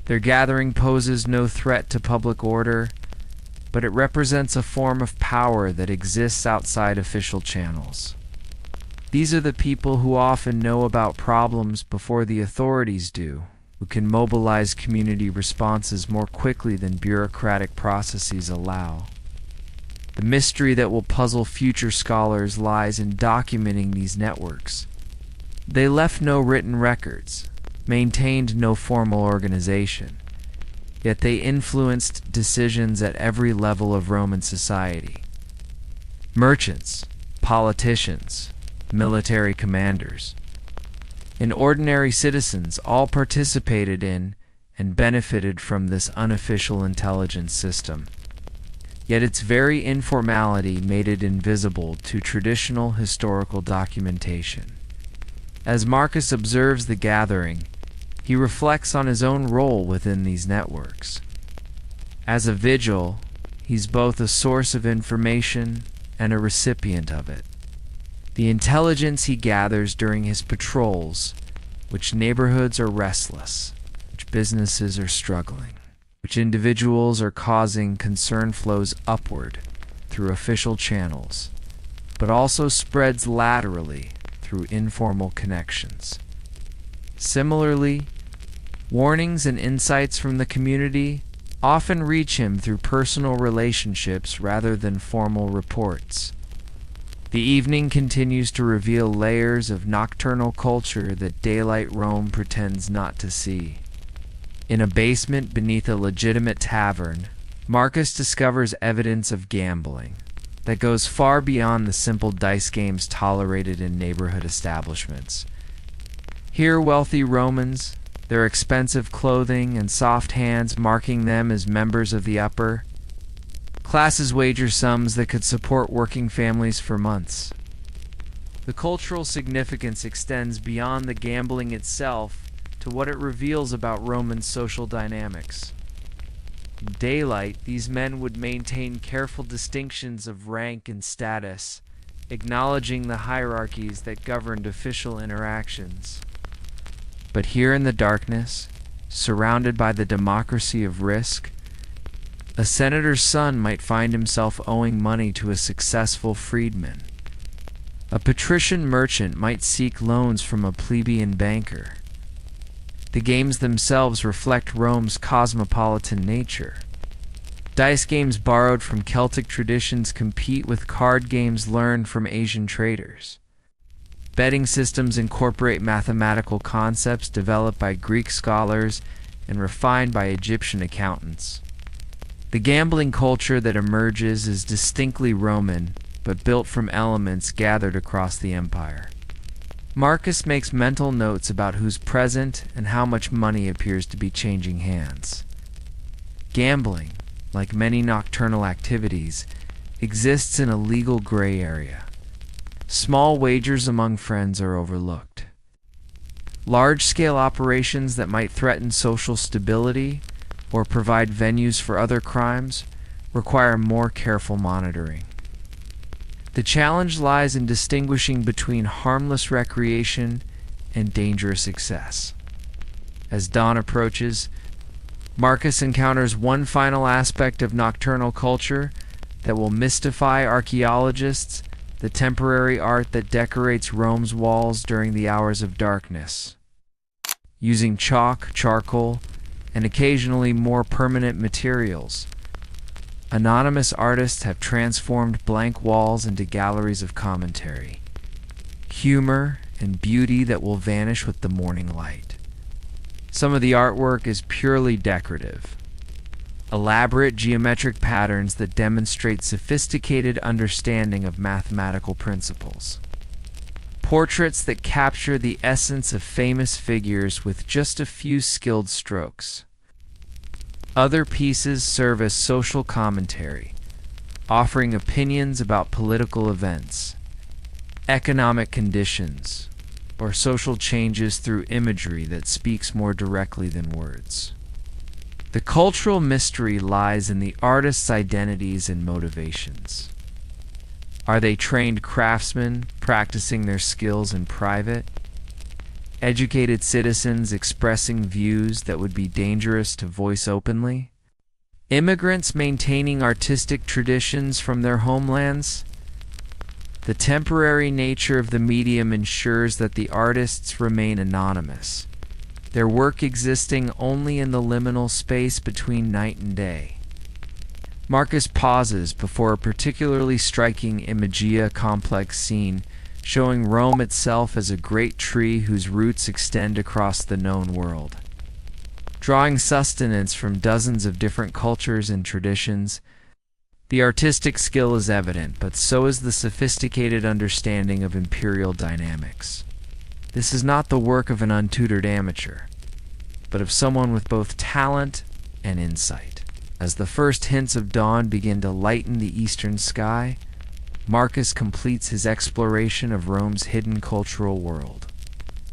Their gathering poses no threat to public order, but it represents a form of power that exists outside official channels. These are the people who often know about problems before the authorities do, who can mobilize community responses more quickly than bureaucratic processes allow. The mystery that will puzzle future scholars lies in documenting these networks. They left no written records, maintained no formal organization, yet they influenced decisions at every level of Roman society. Merchants, politicians, military commanders, and ordinary citizens all participated in and benefited from this unofficial intelligence system. Yet its very informality made it invisible to traditional historical documentation. As Marcus observes the gathering, he reflects on his own role within these networks. As a vigil, he's both a source of information and a recipient of it. The intelligence he gathers during his patrols, which neighborhoods are restless, which businesses are struggling, which individuals are causing concern, flows upward through official channels, but also spreads laterally through informal connections. Similarly, warnings and insights from the community often reach him through personal relationships rather than formal reports. The evening continues to reveal layers of nocturnal culture that daylight Rome pretends not to see. In a basement beneath a legitimate tavern, Marcus discovers evidence of gambling that goes far beyond the simple dice games tolerated in neighborhood establishments. Here, wealthy Romans, their expensive clothing and soft hands marking them as members of the upper, Classes wager sums that could support working families for months. The cultural significance extends beyond the gambling itself to what it reveals about Roman social dynamics. In daylight, these men would maintain careful distinctions of rank and status, acknowledging the hierarchies that governed official interactions. But here in the darkness, surrounded by the democracy of risk, a senator's son might find himself owing money to a successful freedman. A patrician merchant might seek loans from a plebeian banker. The games themselves reflect Rome's cosmopolitan nature. Dice games borrowed from Celtic traditions compete with card games learned from Asian traders. Betting systems incorporate mathematical concepts developed by Greek scholars and refined by Egyptian accountants. The gambling culture that emerges is distinctly Roman, but built from elements gathered across the empire. Marcus makes mental notes about who's present and how much money appears to be changing hands. Gambling, like many nocturnal activities, exists in a legal gray area. Small wagers among friends are overlooked. Large-scale operations that might threaten social stability or provide venues for other crimes require more careful monitoring. The challenge lies in distinguishing between harmless recreation and dangerous excess. As dawn approaches, Marcus encounters one final aspect of nocturnal culture that will mystify archaeologists: the temporary art that decorates Rome's walls during the hours of darkness. Using chalk, charcoal, and occasionally more permanent materials, anonymous artists have transformed blank walls into galleries of commentary, humor, and beauty that will vanish with the morning light. Some of the artwork is purely decorative, elaborate geometric patterns that demonstrate sophisticated understanding of mathematical principles. Portraits that capture the essence of famous figures with just a few skilled strokes. Other pieces serve as social commentary, offering opinions about political events, economic conditions, or social changes through imagery that speaks more directly than words. The cultural mystery lies in the artists' identities and motivations. Are they trained craftsmen practicing their skills in private? Educated citizens expressing views that would be dangerous to voice openly? Immigrants maintaining artistic traditions from their homelands? The temporary nature of the medium ensures that the artists remain anonymous, their work existing only in the liminal space between night and day. Marcus pauses before a particularly striking Imagia complex scene showing Rome itself as a great tree whose roots extend across the known world. Drawing sustenance from dozens of different cultures and traditions, the artistic skill is evident, but so is the sophisticated understanding of imperial dynamics. This is not the work of an untutored amateur, but of someone with both talent and insight. As the first hints of dawn begin to lighten the eastern sky, Marcus completes his exploration of Rome's hidden cultural world.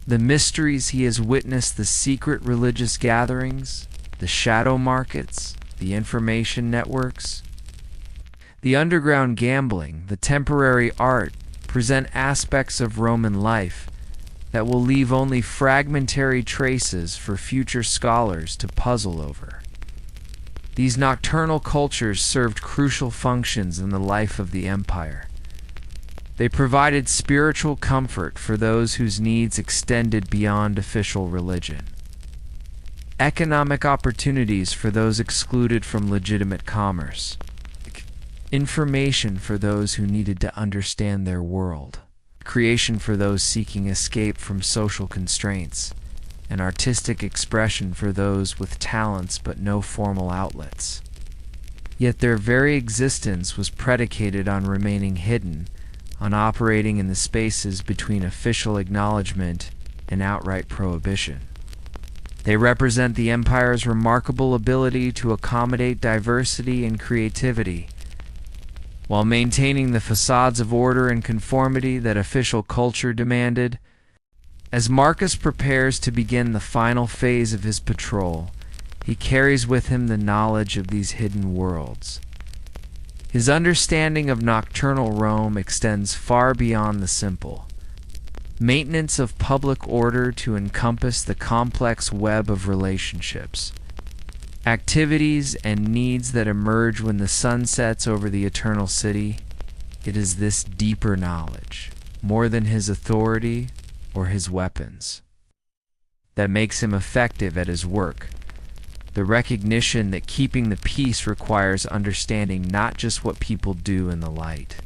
The mysteries he has witnessed, the secret religious gatherings, the shadow markets, the information networks, the underground gambling, the temporary art, present aspects of Roman life that will leave only fragmentary traces for future scholars to puzzle over. These nocturnal cultures served crucial functions in the life of the empire. They provided spiritual comfort for those whose needs extended beyond official religion, economic opportunities for those excluded from legitimate commerce, information for those who needed to understand their world, creation for those seeking escape from social constraints, and artistic expression for those with talents but no formal outlets. Yet their very existence was predicated on remaining hidden, on operating in the spaces between official acknowledgement and outright prohibition. They represent the empire's remarkable ability to accommodate diversity and creativity, while maintaining the facades of order and conformity that official culture demanded. As Marcus prepares to begin the final phase of his patrol, he carries with him the knowledge of these hidden worlds. His understanding of nocturnal Rome extends far beyond the simple maintenance of public order to encompass the complex web of relationships, activities, and needs that emerge when the sun sets over the eternal city. It is this deeper knowledge, more than his authority or his weapons, that makes him effective at his work. The recognition that keeping the peace requires understanding not just what people do in the light,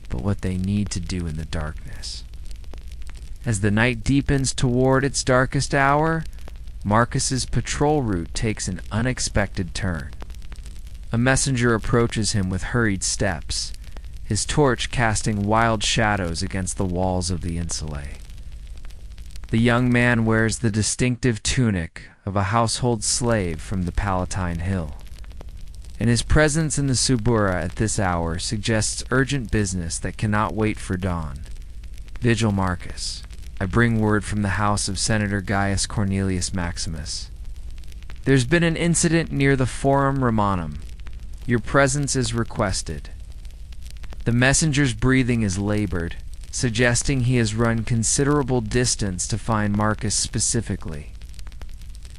but what they need to do in the darkness. As the night deepens toward its darkest hour, Marcus's patrol route takes an unexpected turn. A messenger approaches him with hurried steps, his torch casting wild shadows against the walls of the insulae. The young man wears the distinctive tunic of a household slave from the Palatine Hill, and his presence in the Subura at this hour suggests urgent business that cannot wait for dawn. Vigil Marcus, I bring word from the house of Senator Gaius Cornelius Maximus. There's been an incident near the Forum Romanum. Your presence is requested. The messenger's breathing is labored, suggesting he has run considerable distance to find Marcus specifically.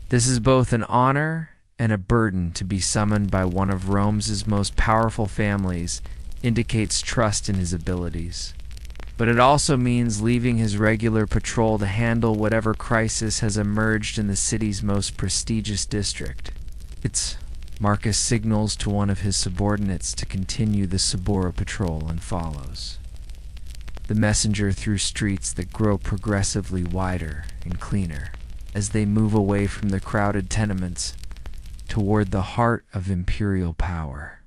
This is both an honor and a burden. To be summoned by one of Rome's most powerful families indicates trust in his abilities. But it also means leaving his regular patrol to handle whatever crisis has emerged in the city's most prestigious district. Marcus signals to one of his subordinates to continue the Subura patrol and follows the messenger through streets that grow progressively wider and cleaner as they move away from the crowded tenements toward the heart of imperial power.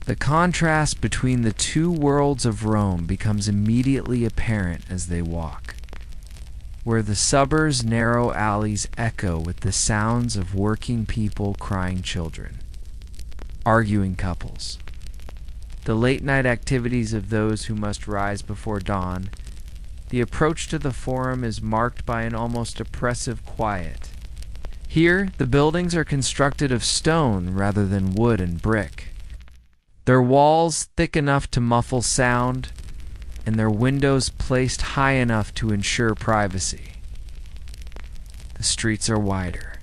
The contrast between the two worlds of Rome becomes immediately apparent as they walk. Where the suburbs' narrow alleys echo with the sounds of working people, crying children, arguing couples, the late-night activities of those who must rise before dawn, the approach to the Forum is marked by an almost oppressive quiet. Here, the buildings are constructed of stone rather than wood and brick, their walls thick enough to muffle sound, and their windows placed high enough to ensure privacy. The streets are wider,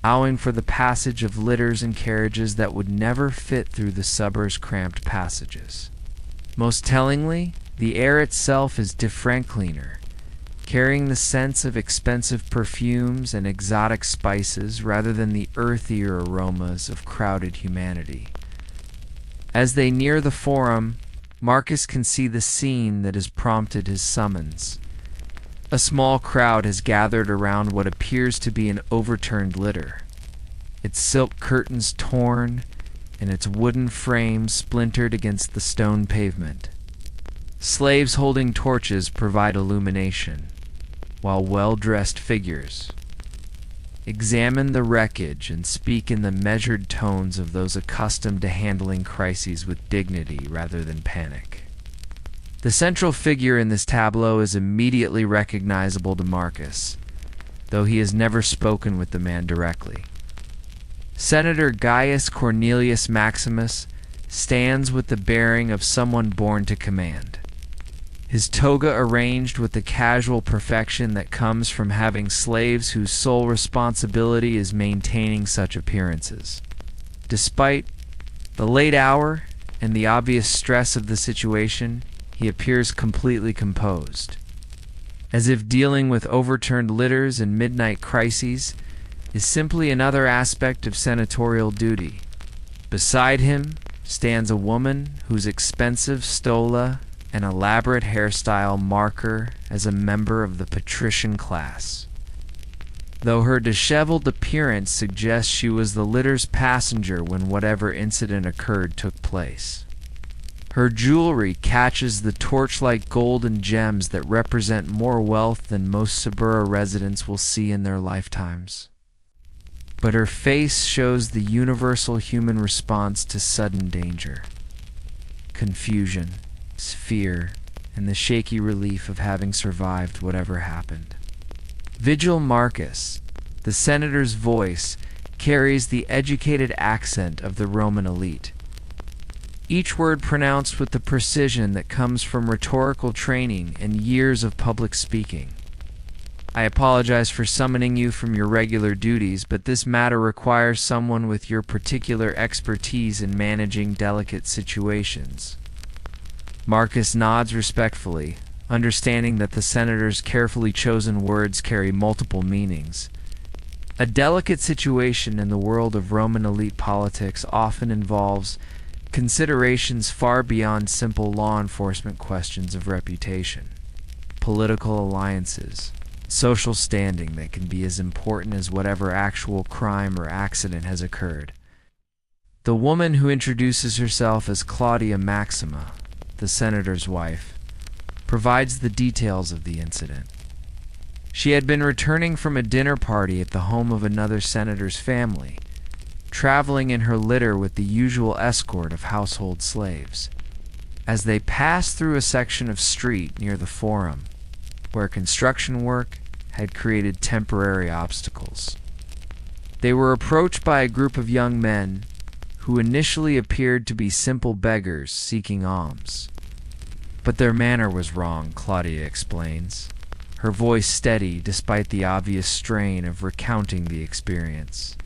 allowing for the passage of litters and carriages that would never fit through the suburbs' cramped passages. Most tellingly, the air itself is different, cleaner, carrying the sense of expensive perfumes and exotic spices rather than the earthier aromas of crowded humanity. As they near the Forum, Marcus can see the scene that has prompted his summons. A small crowd has gathered around what appears to be an overturned litter, its silk curtains torn and its wooden frame splintered against the stone pavement. Slaves holding torches provide illumination, while well-dressed figures examine the wreckage and speak in the measured tones of those accustomed to handling crises with dignity rather than panic. The central figure in this tableau is immediately recognizable to Marcus, though he has never spoken with the man directly. Senator Gaius Cornelius Maximus stands with the bearing of someone born to command, his toga arranged with the casual perfection that comes from having slaves whose sole responsibility is maintaining such appearances. Despite the late hour and the obvious stress of the situation, he appears completely composed, as if dealing with overturned litters and midnight crises is simply another aspect of senatorial duty. Beside him stands a woman whose expensive stola and elaborate hairstyle mark her as a member of the patrician class, though her disheveled appearance suggests she was the litter's passenger when whatever incident occurred took place. Her jewelry catches the torch-like gold and gems that represent more wealth than most Subura residents will see in their lifetimes. But her face shows the universal human response to sudden danger. confusion, fear, and the shaky relief of having survived whatever happened. Vigil Marcus, the senator's voice, carries the educated accent of the Roman elite. Each word pronounced with the precision that comes from rhetorical training and years of public speaking. I apologize for summoning you from your regular duties, but this matter requires someone with your particular expertise in managing delicate situations. Marcus nods respectfully, understanding that the senator's carefully chosen words carry multiple meanings. A delicate situation in the world of Roman elite politics often involves considerations far beyond simple law enforcement questions of reputation, political alliances, social standing that can be as important as whatever actual crime or accident has occurred. The woman who introduces herself as Claudia Maxima, the senator's wife, provides the details of the incident. She had been returning from a dinner party at the home of another senator's family, traveling in her litter with the usual escort of household slaves. As they passed through a section of street near the Forum, where construction work had created temporary obstacles, they were approached by a group of young men who initially appeared to be simple beggars seeking alms. But their manner was wrong, Claudia explains, her voice steady despite the obvious strain of recounting the experience.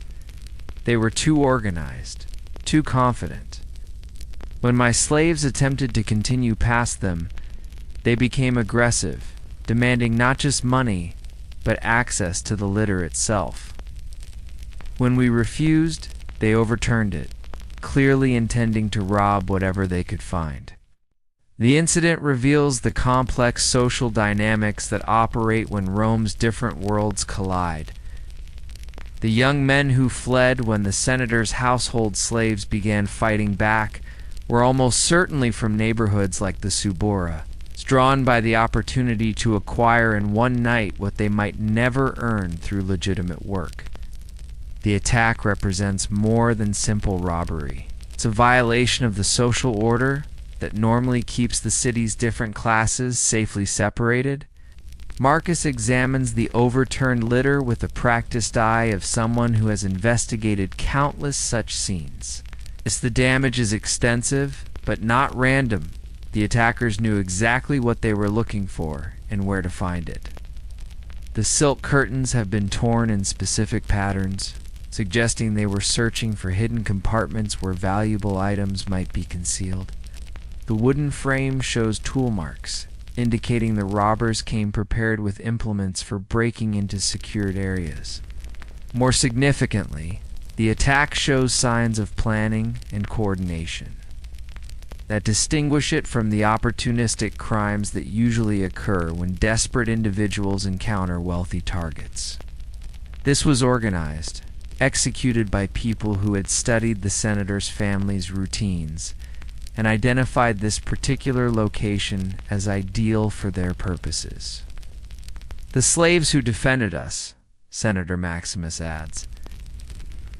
They were too organized, too confident. When my slaves attempted to continue past them, they became aggressive, demanding not just money, but access to the litter itself. When we refused, they overturned it, clearly intending to rob whatever they could find. The incident reveals the complex social dynamics that operate when Rome's different worlds collide. The young men who fled when the senator's household slaves began fighting back were almost certainly from neighborhoods like the Subura, drawn by the opportunity to acquire in one night what they might never earn through legitimate work. The attack represents more than simple robbery. It's a violation of the social order that normally keeps the city's different classes safely separated. Marcus examines the overturned litter with the practiced eye of someone who has investigated countless such scenes. The damage is extensive, but not random. The attackers knew exactly what they were looking for and where to find it. The silk curtains have been torn in specific patterns, suggesting they were searching for hidden compartments where valuable items might be concealed. The wooden frame shows tool marks, indicating the robbers came prepared with implements for breaking into secured areas. More significantly, the attack shows signs of planning and coordination that distinguish it from the opportunistic crimes that usually occur when desperate individuals encounter wealthy targets. This was organized, executed by people who had studied the senator's family's routines and identified this particular location as ideal for their purposes. The slaves who defended us, Senator Maximus adds,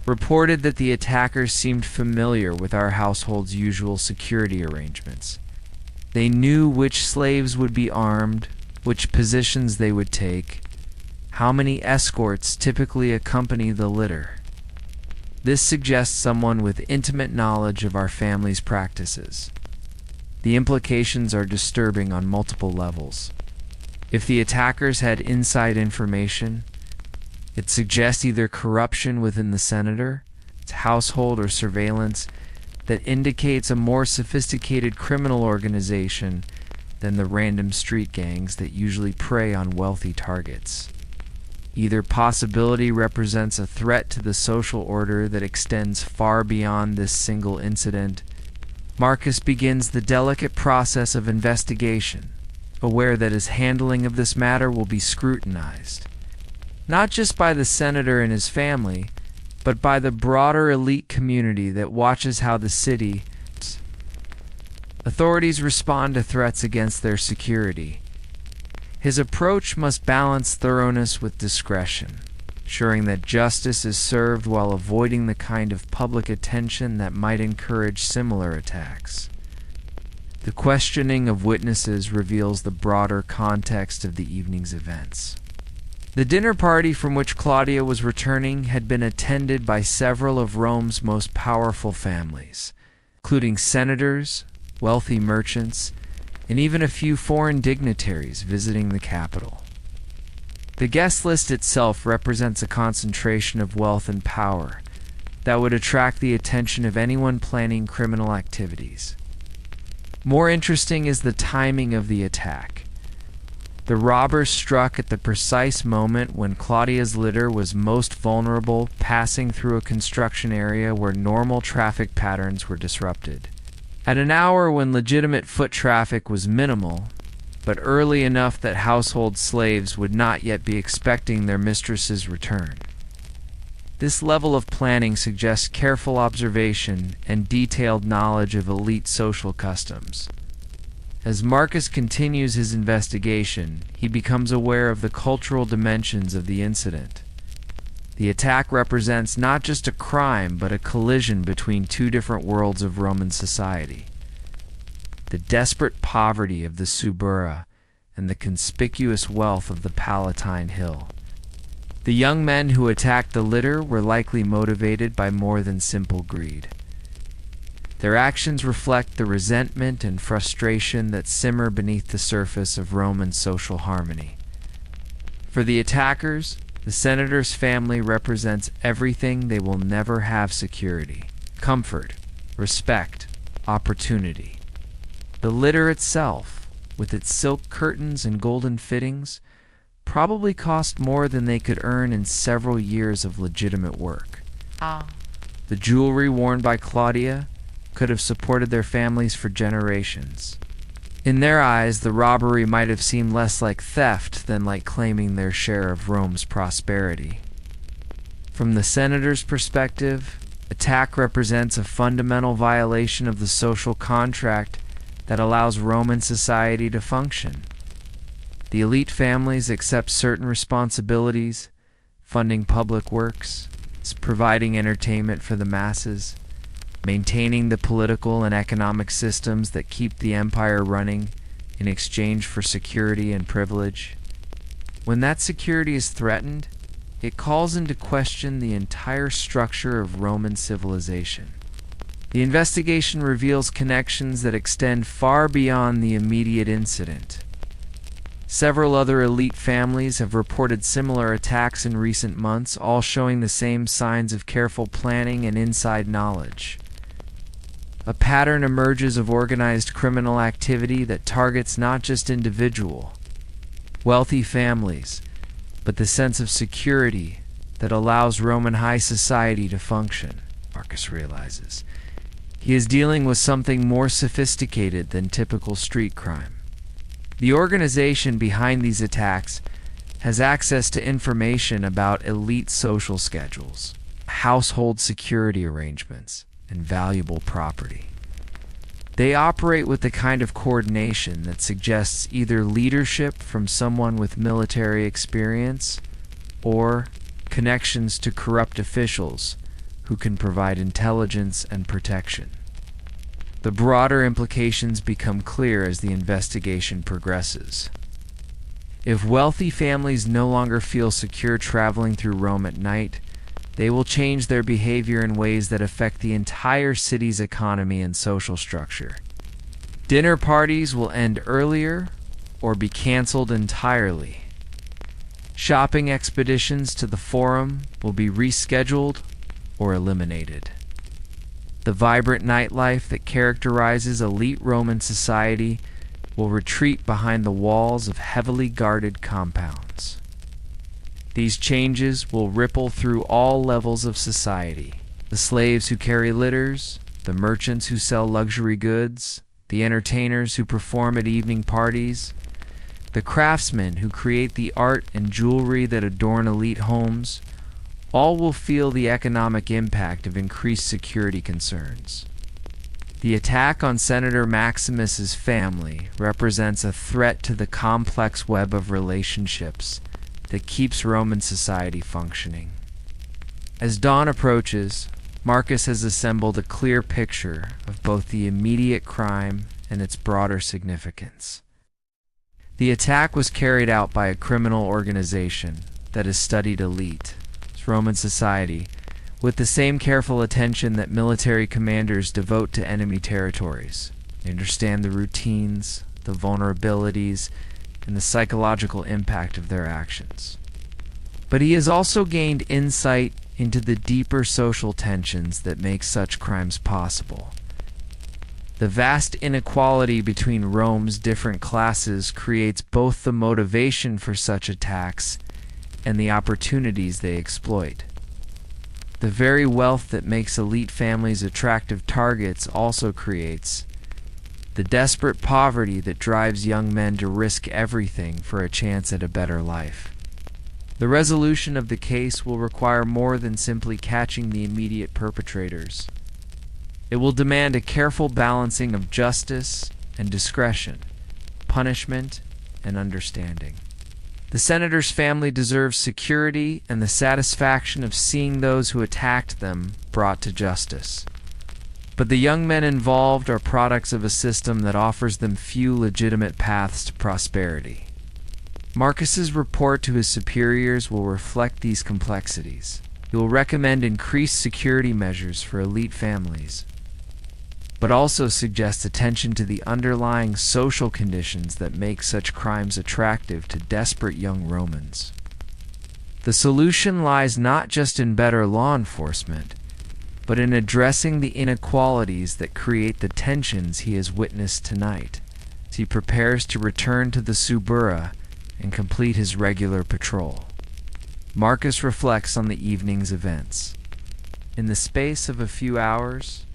reported that the attackers seemed familiar with our household's usual security arrangements. They knew which slaves would be armed, which positions they would take, how many escorts typically accompany the litter. This suggests someone with intimate knowledge of our family's practices. The implications are disturbing on multiple levels. If the attackers had inside information, it suggests either corruption within the senator, its household, or surveillance that indicates a more sophisticated criminal organization than the random street gangs that usually prey on wealthy targets. Either possibility represents a threat to the social order that extends far beyond this single incident. Marcus begins the delicate process of investigation, aware that his handling of this matter will be scrutinized, not just by the senator and his family, but by the broader elite community that watches how the city. Authorities respond to threats against their security. His approach must balance thoroughness with discretion, ensuring that justice is served while avoiding the kind of public attention that might encourage similar attacks. The questioning of witnesses reveals the broader context of the evening's events. The dinner party from which Claudia was returning had been attended by several of Rome's most powerful families, including senators, wealthy merchants, and even a few foreign dignitaries visiting the capital. The guest list itself represents a concentration of wealth and power that would attract the attention of anyone planning criminal activities. More interesting is the timing of the attack. The robbers struck at the precise moment when Claudia's litter was most vulnerable, passing through a construction area where normal traffic patterns were disrupted. At an hour when legitimate foot traffic was minimal, but early enough that household slaves would not yet be expecting their mistress's return. This level of planning suggests careful observation and detailed knowledge of elite social customs. As Marcus continues his investigation, he becomes aware of the cultural dimensions of the incident. The attack represents not just a crime, but a collision between two different worlds of Roman society. The desperate poverty of the Subura and the conspicuous wealth of the Palatine Hill. The young men who attacked the litter were likely motivated by more than simple greed. Their actions reflect the resentment and frustration that simmer beneath the surface of Roman social harmony. For the attackers, the senator's family represents everything they will never have: security, comfort, respect, opportunity. The litter itself, with its silk curtains and golden fittings, probably cost more than they could earn in several years of legitimate work. The jewelry worn by Claudia could have supported their families for generations. In their eyes, the robbery might have seemed less like theft than like claiming their share of Rome's prosperity. From the senator's perspective, attack represents a fundamental violation of the social contract that allows Roman society to function. The elite families accept certain responsibilities, funding public works, providing entertainment for the masses, maintaining the political and economic systems that keep the empire running in exchange for security and privilege. When that security is threatened, it calls into question the entire structure of Roman civilization. The investigation reveals connections that extend far beyond the immediate incident. Several other elite families have reported similar attacks in recent months, all showing the same signs of careful planning and inside knowledge. A pattern emerges of organized criminal activity that targets not just individual, wealthy families, but the sense of security that allows Roman high society to function, Marcus realizes. He is dealing with something more sophisticated than typical street crime. The organization behind these attacks has access to information about elite social schedules, household security arrangements, and valuable property. They operate with the kind of coordination that suggests either leadership from someone with military experience or connections to corrupt officials who can provide intelligence and protection. The broader implications become clear as the investigation progresses. If wealthy families no longer feel secure traveling through Rome at night, they will change their behavior in ways that affect the entire city's economy and social structure. Dinner parties will end earlier or be canceled entirely. Shopping expeditions to the Forum will be rescheduled or eliminated. The vibrant nightlife that characterizes elite Roman society will retreat behind the walls of heavily guarded compounds. These changes will ripple through all levels of society. The slaves who carry litters, the merchants who sell luxury goods, the entertainers who perform at evening parties, the craftsmen who create the art and jewelry that adorn elite homes, all will feel the economic impact of increased security concerns. The attack on Senator Maximus's family represents a threat to the complex web of relationships that keeps Roman society functioning. As dawn approaches, Marcus has assembled a clear picture of both the immediate crime and its broader significance. The attack was carried out by a criminal organization that has studied elite Roman society with the same careful attention that military commanders devote to enemy territories. They understand the routines, the vulnerabilities, and the psychological impact of their actions. But he has also gained insight into the deeper social tensions that make such crimes possible. The vast inequality between Rome's different classes creates both the motivation for such attacks and the opportunities they exploit. The very wealth that makes elite families attractive targets also creates the desperate poverty that drives young men to risk everything for a chance at a better life. The resolution of the case will require more than simply catching the immediate perpetrators. It will demand a careful balancing of justice and discretion, punishment and understanding. The senator's family deserves security and the satisfaction of seeing those who attacked them brought to justice. But the young men involved are products of a system that offers them few legitimate paths to prosperity. Marcus's report to his superiors will reflect these complexities. He will recommend increased security measures for elite families, but also suggests attention to the underlying social conditions that make such crimes attractive to desperate young Romans. The solution lies not just in better law enforcement, but in addressing the inequalities that create the tensions he has witnessed tonight, as he prepares to return to the Subura and complete his regular patrol. Marcus reflects on the evening's events. In the space of a few hours,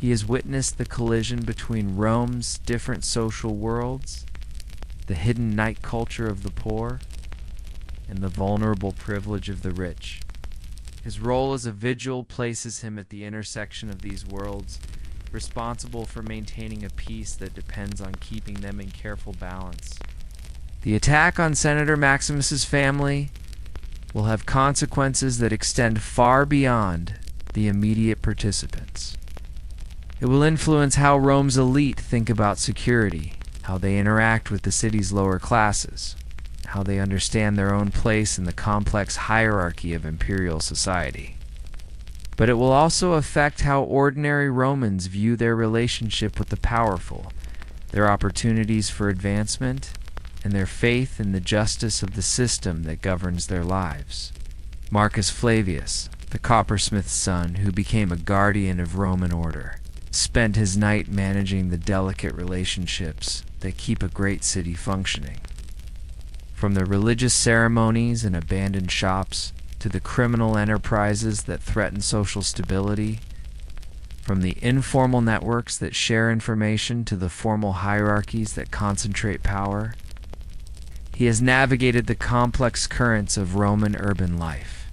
he has witnessed the collision between Rome's different social worlds, the hidden night culture of the poor, and the vulnerable privilege of the rich. His role as a vigil places him at the intersection of these worlds, responsible for maintaining a peace that depends on keeping them in careful balance. The attack on Senator Maximus's family will have consequences that extend far beyond the immediate participants. It will influence how Rome's elite think about security, how they interact with the city's lower classes, how they understand their own place in the complex hierarchy of imperial society. But it will also affect how ordinary Romans view their relationship with the powerful, their opportunities for advancement, and their faith in the justice of the system that governs their lives. Marcus Flavius, the coppersmith's son who became a guardian of Roman order, spent his night managing the delicate relationships that keep a great city functioning. From the religious ceremonies and abandoned shops to the criminal enterprises that threaten social stability, from the informal networks that share information to the formal hierarchies that concentrate power, he has navigated the complex currents of Roman urban life.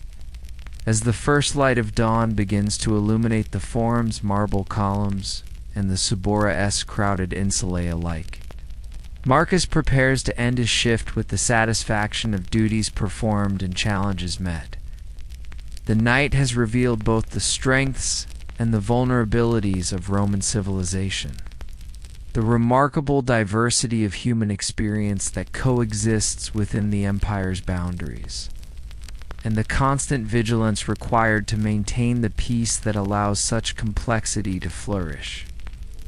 As the first light of dawn begins to illuminate the Forum's marble columns and the Subura-esque crowded insulae alike, Marcus prepares to end his shift with the satisfaction of duties performed and challenges met. The night has revealed both the strengths and the vulnerabilities of Roman civilization, the remarkable diversity of human experience that coexists within the empire's boundaries, and the constant vigilance required to maintain the peace that allows such complexity to flourish.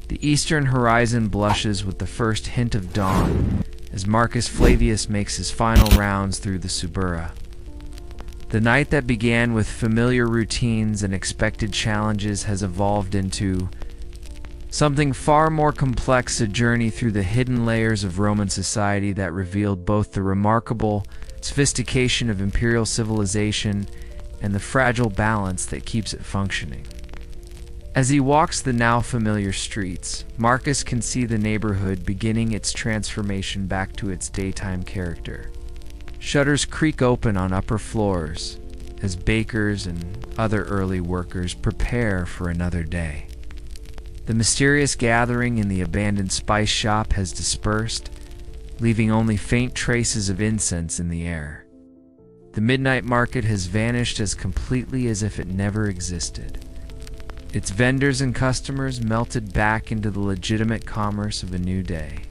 The eastern horizon blushes with the first hint of dawn as Marcus Flavius makes his final rounds through the Subura. The night that began with familiar routines and expected challenges has evolved into something far more complex, a journey through the hidden layers of Roman society that revealed both the remarkable sophistication of imperial civilization and the fragile balance that keeps it functioning. As he walks the now familiar streets, Marcus can see the neighborhood beginning its transformation back to its daytime character. Shutters creak open on upper floors as bakers and other early workers prepare for another day. The mysterious gathering in the abandoned spice shop has dispersed, leaving only faint traces of incense in the air. The midnight market has vanished as completely as if it never existed. Its vendors and customers melted back into the legitimate commerce of a new day.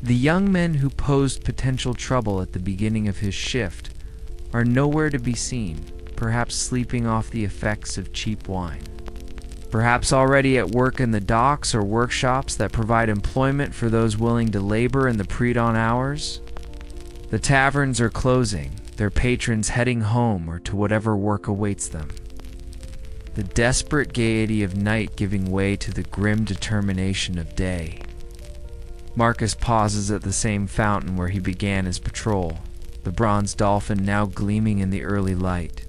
The young men who posed potential trouble at the beginning of his shift are nowhere to be seen, perhaps sleeping off the effects of cheap wine. Perhaps already at work in the docks or workshops that provide employment for those willing to labor in the pre-dawn hours. The taverns are closing, their patrons heading home or to whatever work awaits them. The desperate gaiety of night giving way to the grim determination of day. Marcus pauses at the same fountain where he began his patrol, the bronze dolphin now gleaming in the early light.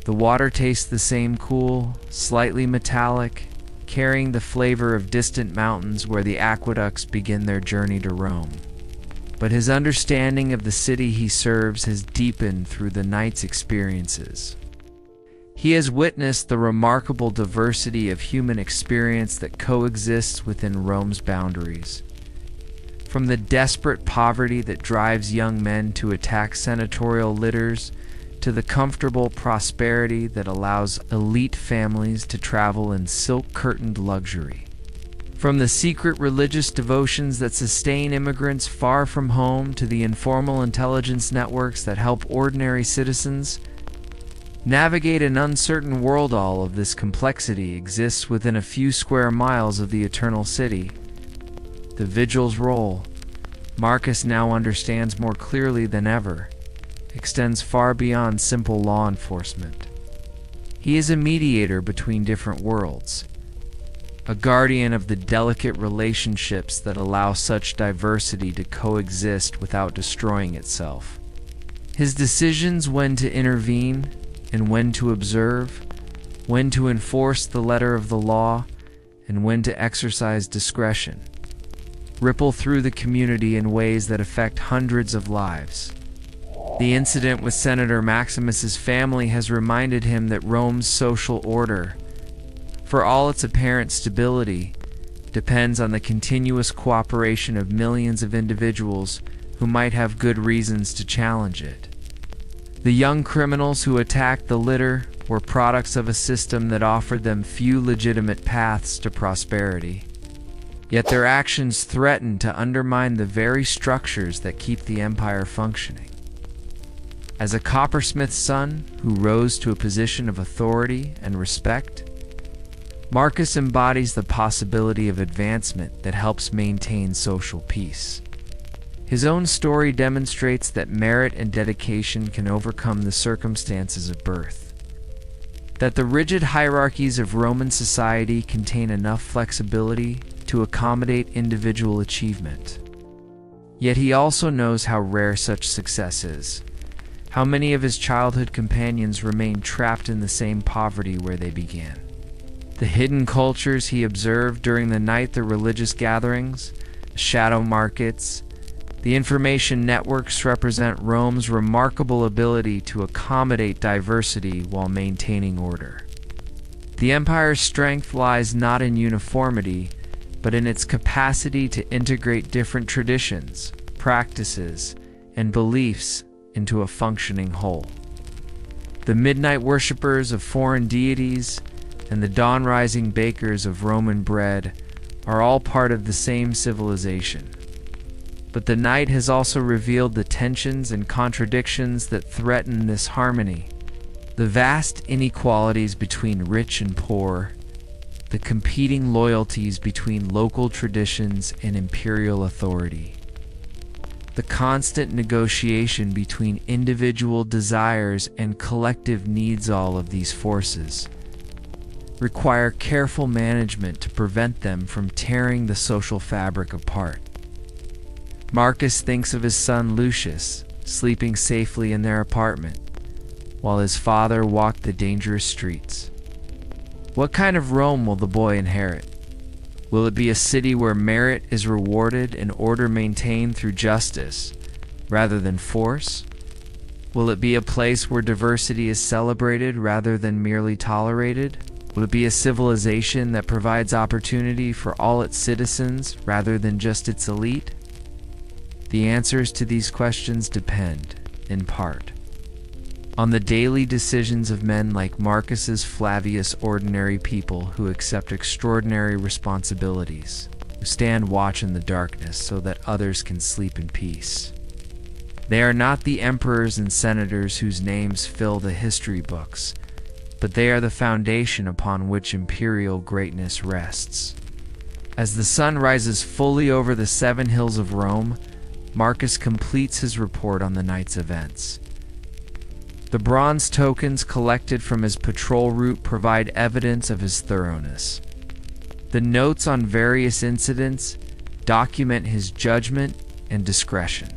The water tastes the same cool, slightly metallic, carrying the flavor of distant mountains where the aqueducts begin their journey to Rome. But his understanding of the city he serves has deepened through the night's experiences. He has witnessed the remarkable diversity of human experience that coexists within Rome's boundaries. From the desperate poverty that drives young men to attack senatorial litters, to the comfortable prosperity that allows elite families to travel in silk-curtained luxury. From the secret religious devotions that sustain immigrants far from home to the informal intelligence networks that help ordinary citizens navigate an uncertain world, all of this complexity exists within a few square miles of the Eternal City. The Vigil's role, Marcus now understands more clearly than ever, extends far beyond simple law enforcement. He is a mediator between different worlds, a guardian of the delicate relationships that allow such diversity to coexist without destroying itself. His decisions when to intervene and when to observe, when to enforce the letter of the law, and when to exercise discretion, ripple through the community in ways that affect hundreds of lives. The incident with Senator Maximus's family has reminded him that Rome's social order, for all its apparent stability, depends on the continuous cooperation of millions of individuals who might have good reasons to challenge it. The young criminals who attacked the litter were products of a system that offered them few legitimate paths to prosperity. Yet their actions threatened to undermine the very structures that keep the empire functioning. As a coppersmith's son who rose to a position of authority and respect, Marcus embodies the possibility of advancement that helps maintain social peace. His own story demonstrates that merit and dedication can overcome the circumstances of birth, that the rigid hierarchies of Roman society contain enough flexibility to accommodate individual achievement. Yet he also knows how rare such success is, how many of his childhood companions remain trapped in the same poverty where they began. The hidden cultures he observed during the night, the religious gatherings, the shadow markets, the information networks represent Rome's remarkable ability to accommodate diversity while maintaining order. The empire's strength lies not in uniformity, but in its capacity to integrate different traditions, practices, and beliefs into a functioning whole. The midnight worshippers of foreign deities and the dawn-rising bakers of Roman bread are all part of the same civilization. But the night has also revealed the tensions and contradictions that threaten this harmony, the vast inequalities between rich and poor, the competing loyalties between local traditions and imperial authority, the constant negotiation between individual desires and collective needs. All of these forces require careful management to prevent them from tearing the social fabric apart. Marcus thinks of his son Lucius, sleeping safely in their apartment, while his father walked the dangerous streets. What kind of Rome will the boy inherit? Will it be a city where merit is rewarded and order maintained through justice, rather than force? Will it be a place where diversity is celebrated rather than merely tolerated? Will it be a civilization that provides opportunity for all its citizens rather than just its elite? The answers to these questions depend, in part, on the daily decisions of men like Marcus Flavius, ordinary people who accept extraordinary responsibilities, who stand watch in the darkness so that others can sleep in peace. They are not the emperors and senators whose names fill the history books, but they are the foundation upon which imperial greatness rests. As the sun rises fully over the 7 hills of Rome, Marcus completes his report on the night's events. The bronze tokens collected from his patrol route provide evidence of his thoroughness. The notes on various incidents document his judgment and discretion.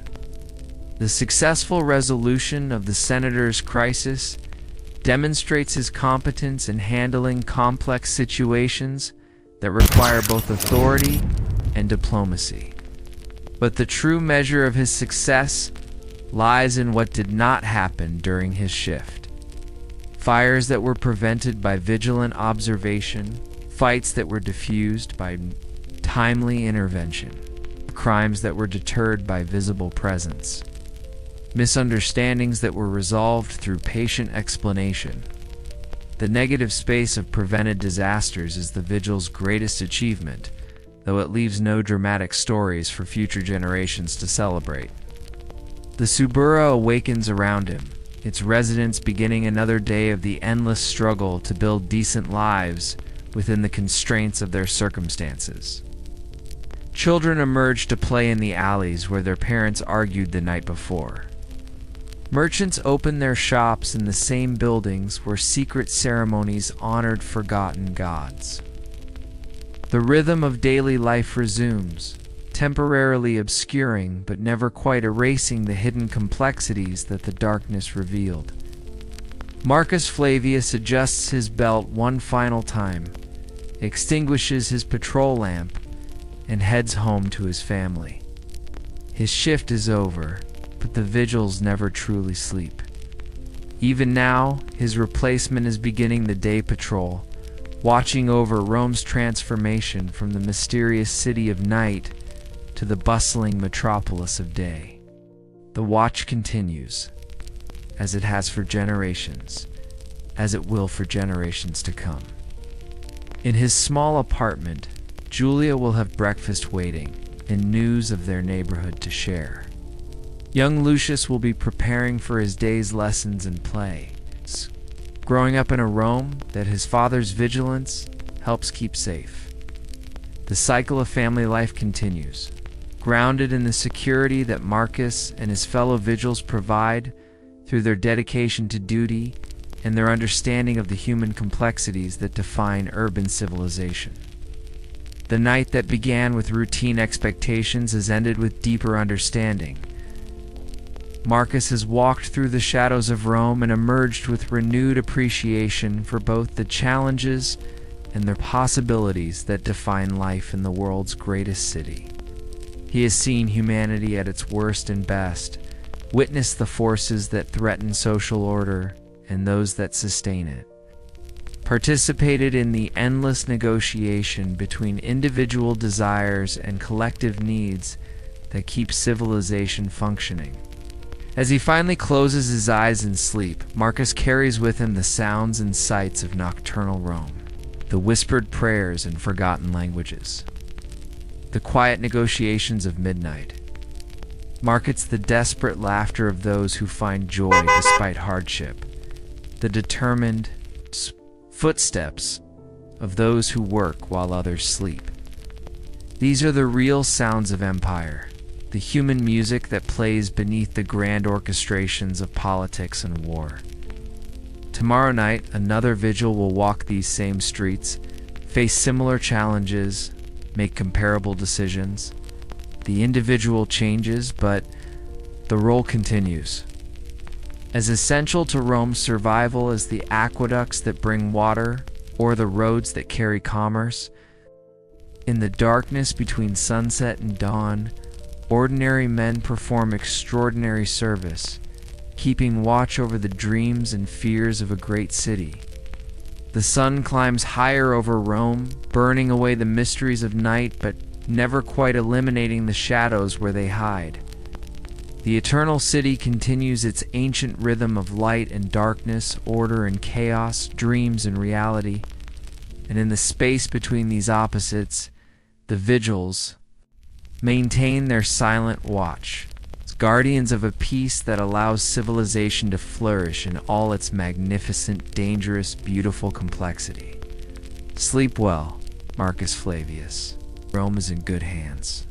The successful resolution of the senator's crisis demonstrates his competence in handling complex situations that require both authority and diplomacy. But the true measure of his success lies in what did not happen during his shift. Fires that were prevented by vigilant observation, fights that were diffused by timely intervention, crimes that were deterred by visible presence, misunderstandings that were resolved through patient explanation. The negative space of prevented disasters is the vigil's greatest achievement, though it leaves no dramatic stories for future generations to celebrate. The Subura awakens around him, its residents beginning another day of the endless struggle to build decent lives within the constraints of their circumstances. Children emerge to play in the alleys where their parents argued the night before. Merchants open their shops in the same buildings where secret ceremonies honored forgotten gods. The rhythm of daily life resumes, temporarily obscuring but never quite erasing the hidden complexities that the darkness revealed. Marcus Flavius adjusts his belt one final time, extinguishes his patrol lamp, and heads home to his family. His shift is over, but the vigils never truly sleep. Even now, his replacement is beginning the day patrol, watching over Rome's transformation from the mysterious city of night to the bustling metropolis of day. The watch continues, as it has for generations, as it will for generations to come. In his small apartment, Julia will have breakfast waiting and news of their neighborhood to share. Young Lucius will be preparing for his day's lessons and play, growing up in a Rome that his father's vigilance helps keep safe. The cycle of family life continues, grounded in the security that Marcus and his fellow vigils provide through their dedication to duty and their understanding of the human complexities that define urban civilization. The night that began with routine expectations has ended with deeper understanding. Marcus has walked through the shadows of Rome and emerged with renewed appreciation for both the challenges and the possibilities that define life in the world's greatest city. He has seen humanity at its worst and best, witnessed the forces that threaten social order and those that sustain it, participated in the endless negotiation between individual desires and collective needs that keep civilization functioning. As he finally closes his eyes in sleep, Marcus carries with him the sounds and sights of nocturnal Rome, the whispered prayers in forgotten languages, the quiet negotiations of midnight. Marcus the desperate laughter of those who find joy despite hardship, the determined footsteps of those who work while others sleep. These are the real sounds of empire, the human music that plays beneath the grand orchestrations of politics and war. Tomorrow night, another vigil will walk these same streets, face similar challenges, make comparable decisions. The individual changes, but the role continues. As essential to Rome's survival as the aqueducts that bring water or the roads that carry commerce, in the darkness between sunset and dawn, ordinary men perform extraordinary service, keeping watch over the dreams and fears of a great city. The sun climbs higher over Rome, burning away the mysteries of night, but never quite eliminating the shadows where they hide. The eternal city continues its ancient rhythm of light and darkness, order and chaos, dreams and reality. And in the space between these opposites, the vigils maintain their silent watch, as guardians of a peace that allows civilization to flourish in all its magnificent, dangerous, beautiful complexity. Sleep well, Marcus Flavius. Rome is in good hands.